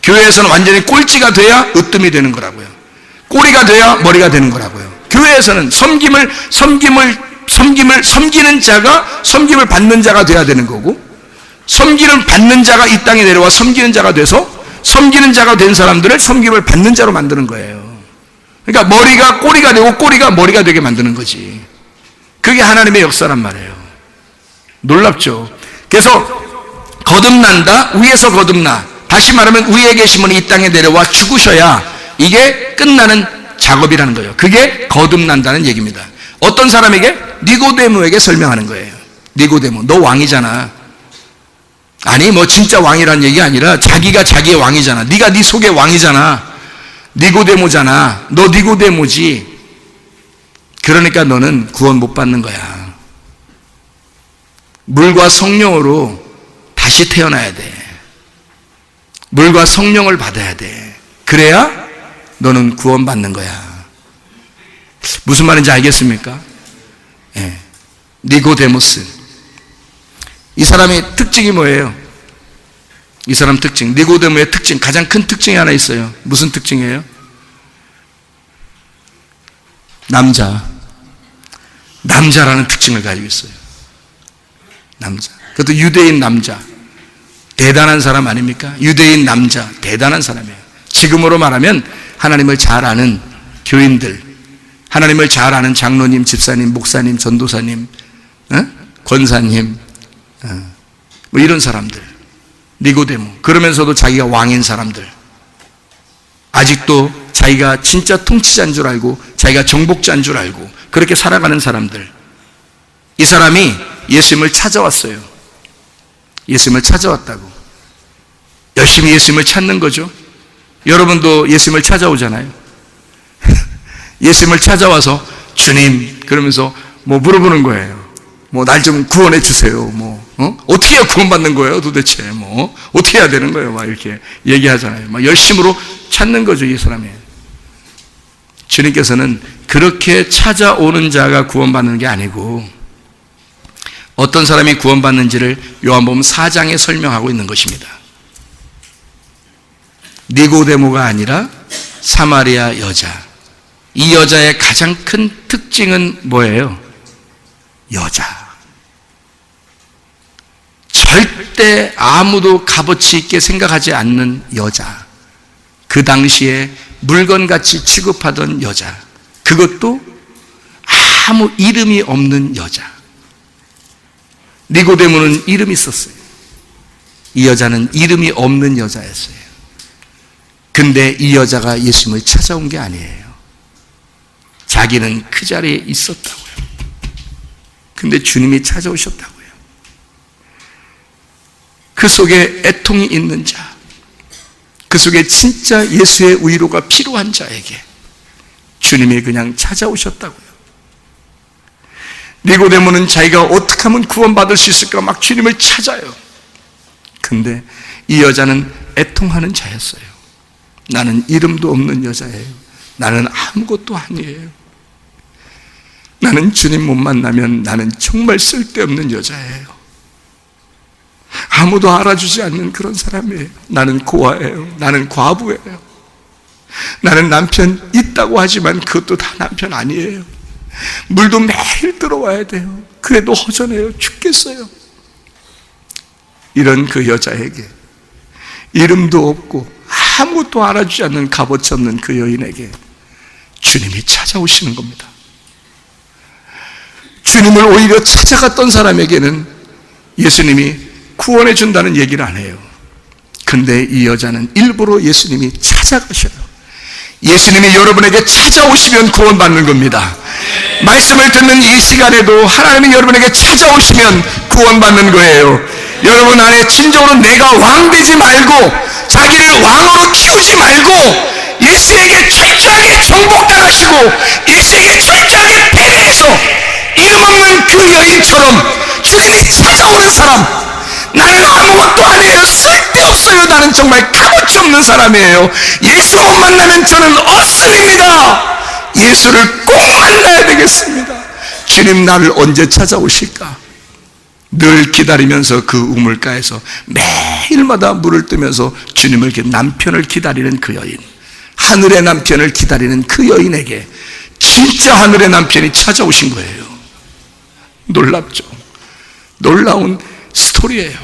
S1: 교회에서는 완전히 꼴찌가 돼야 으뜸이 되는 거라고요. 꼬리가 돼야 머리가 되는 거라고요. 교회에서는 섬기는 자가 섬김을 받는 자가 돼야 되는 거고, 섬기는 받는 자가 이 땅에 내려와 섬기는 자가 돼서 섬기는 자가 된 사람들을 섬김을 받는 자로 만드는 거예요. 그러니까 머리가 꼬리가 되고 꼬리가 머리가 되게 만드는 거지. 그게 하나님의 역사란 말이에요. 놀랍죠? 그래서 거듭난다, 위에서 거듭나. 다시 말하면 위에 계신 분이 이 땅에 내려와 죽으셔야 이게 끝나는 작업이라는 거예요. 그게 거듭난다는 얘기입니다. 어떤 사람에게? 니고데모에게 설명하는 거예요. 니고데모, 너 왕이잖아. 아니 뭐 진짜 왕이란 얘기 아니라 자기가 자기의 왕이잖아. 네가 네 속의 왕이잖아. 니고데모잖아. 너 니고데모지. 그러니까 너는 구원 못 받는 거야. 물과 성령으로 다시 태어나야 돼. 물과 성령을 받아야 돼. 그래야 너는 구원 받는 거야. 무슨 말인지 알겠습니까? 예. 니고데모스. 이 사람의 특징이 뭐예요? 이 사람 특징, 니고데모의 특징, 가장 큰 특징이 하나 있어요. 무슨 특징이에요? 남자라는 특징을 가지고 있어요. 남자. 그것도 유대인 남자. 대단한 사람 아닙니까? 유대인 남자, 대단한 사람이에요. 지금으로 말하면 하나님을 잘 아는 교인들, 하나님을 잘 아는 장로님, 집사님, 목사님, 전도사님, 권사님, 뭐 이런 사람들. 니고데모. 그러면서도 자기가 왕인 사람들. 아직도 자기가 진짜 통치자인 줄 알고 자기가 정복자인 줄 알고 그렇게 살아가는 사람들. 이 사람이 예수님을 찾아왔어요. 예수님을 찾아왔다고. 열심히 예수님을 찾는 거죠. 여러분도 예수님을 찾아오잖아요. 예수님을 찾아와서 주님 그러면서 뭐 물어보는 거예요. 뭐 날 좀 구원해 주세요. 어떻게 해야 구원받는 거예요 도대체? 어떻게 해야 되는 거예요? 막 이렇게 얘기하잖아요. 막 열심으로 찾는 거죠, 이 사람이. 주님께서는 그렇게 찾아오는 자가 구원받는 게 아니고 어떤 사람이 구원받는지를 요한복음 4장에 설명하고 있는 것입니다. 니고데모가 아니라 사마리아 여자. 이 여자의 가장 큰 특징은 뭐예요? 여자. 절대 아무도 값어치 있게 생각하지 않는 여자. 그 당시에 물건같이 취급하던 여자. 그것도 아무 이름이 없는 여자. 니고데모는 이름이 있었어요. 이 여자는 이름이 없는 여자였어요. 근데 이 여자가 예수님을 찾아온 게 아니에요. 자기는 그 자리에 있었다고요. 근데 주님이 찾아오셨다고요. 그 속에 애통이 있는 자, 그 속에 진짜 예수의 위로가 필요한 자에게 주님이 그냥 찾아오셨다고요. 니고데모는 자기가 어떻게 하면 구원받을 수 있을까 막 주님을 찾아요. 근데 이 여자는 애통하는 자였어요. 나는 이름도 없는 여자예요. 나는 아무것도 아니에요. 나는 주님 못 만나면 나는 정말 쓸데없는 여자예요. 아무도 알아주지 않는 그런 사람이에요. 나는 고아예요. 나는 과부예요. 나는 남편 있다고 하지만 그것도 다 남편 아니에요. 물도 매일 들어와야 돼요. 그래도 허전해요. 죽겠어요. 이런 그 여자에게 이름도 없고 아무것도 알아주지 않는 값어치 없는 그 여인에게 주님이 찾아오시는 겁니다. 주님을 오히려 찾아갔던 사람에게는 예수님이 구원해 준다는 얘기를 안 해요. 근데 이 여자는 일부러 예수님이 찾아가셔요. 예수님이 여러분에게 찾아오시면 구원받는 겁니다. 말씀을 듣는 이 시간에도 하나님이 여러분에게 찾아오시면 구원받는 거예요. 여러분 안에 진정으로 내가 왕 되지 말고 자기를 왕으로 키우지 말고 예수에게 철저하게 정복당하시고 예수에게 철저하게 패배해서 이름 없는 그 여인처럼 주님이 찾아오는 사람, 나는 아무것도 안 해요, 쓸데없어요, 나는 정말 값어치 없는 사람이에요, 예수 못 만나면 저는 어슴입니다, 예수를 꼭 만나야 되겠습니다. 주님 나를 언제 찾아오실까? 늘 기다리면서 그 우물가에서 매일마다 물을 뜨면서 주님을, 남편을 기다리는 그 여인, 하늘의 남편을 기다리는 그 여인에게 진짜 하늘의 남편이 찾아오신 거예요. 놀랍죠? 놀라운 스토리예요.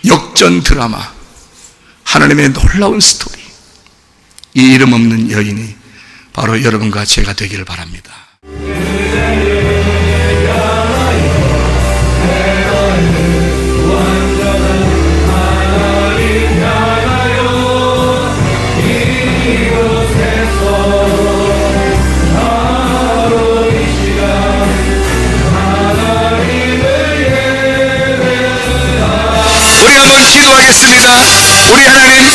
S1: 역전 드라마, 하나님의 놀라운 스토리. 이 이름 없는 여인이 바로 여러분과 제가 되기를 바랍니다. 우리 한번 기도하겠습니다. 우리 하나님,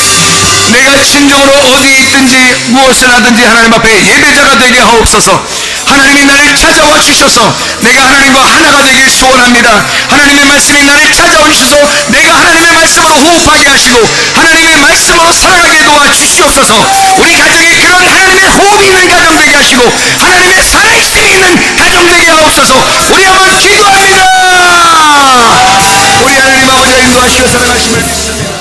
S1: 내가 진정으로 어디에 있든지 무엇을 하든지 하나님 앞에 예배자가 되게 하옵소서. 하나님이 나를 찾아와 주셔서 내가 하나님과 하나가 되길 소원합니다. 하나님의 말씀이 나를 찾아와 주셔서 내가 하나님의 말씀으로 호흡하게 하시고 하나님의 말씀으로 살아가게 도와주시옵소서. 우리 가정에 그런 하나님의 호흡이 있는 가정 되게 하시고 하나님의 살아있음이 있는 가정 되게 하옵소서. 우리 한번 기도합니다. 우리 하나님 아버지가 인도하시고 사랑하심을 믿습니다.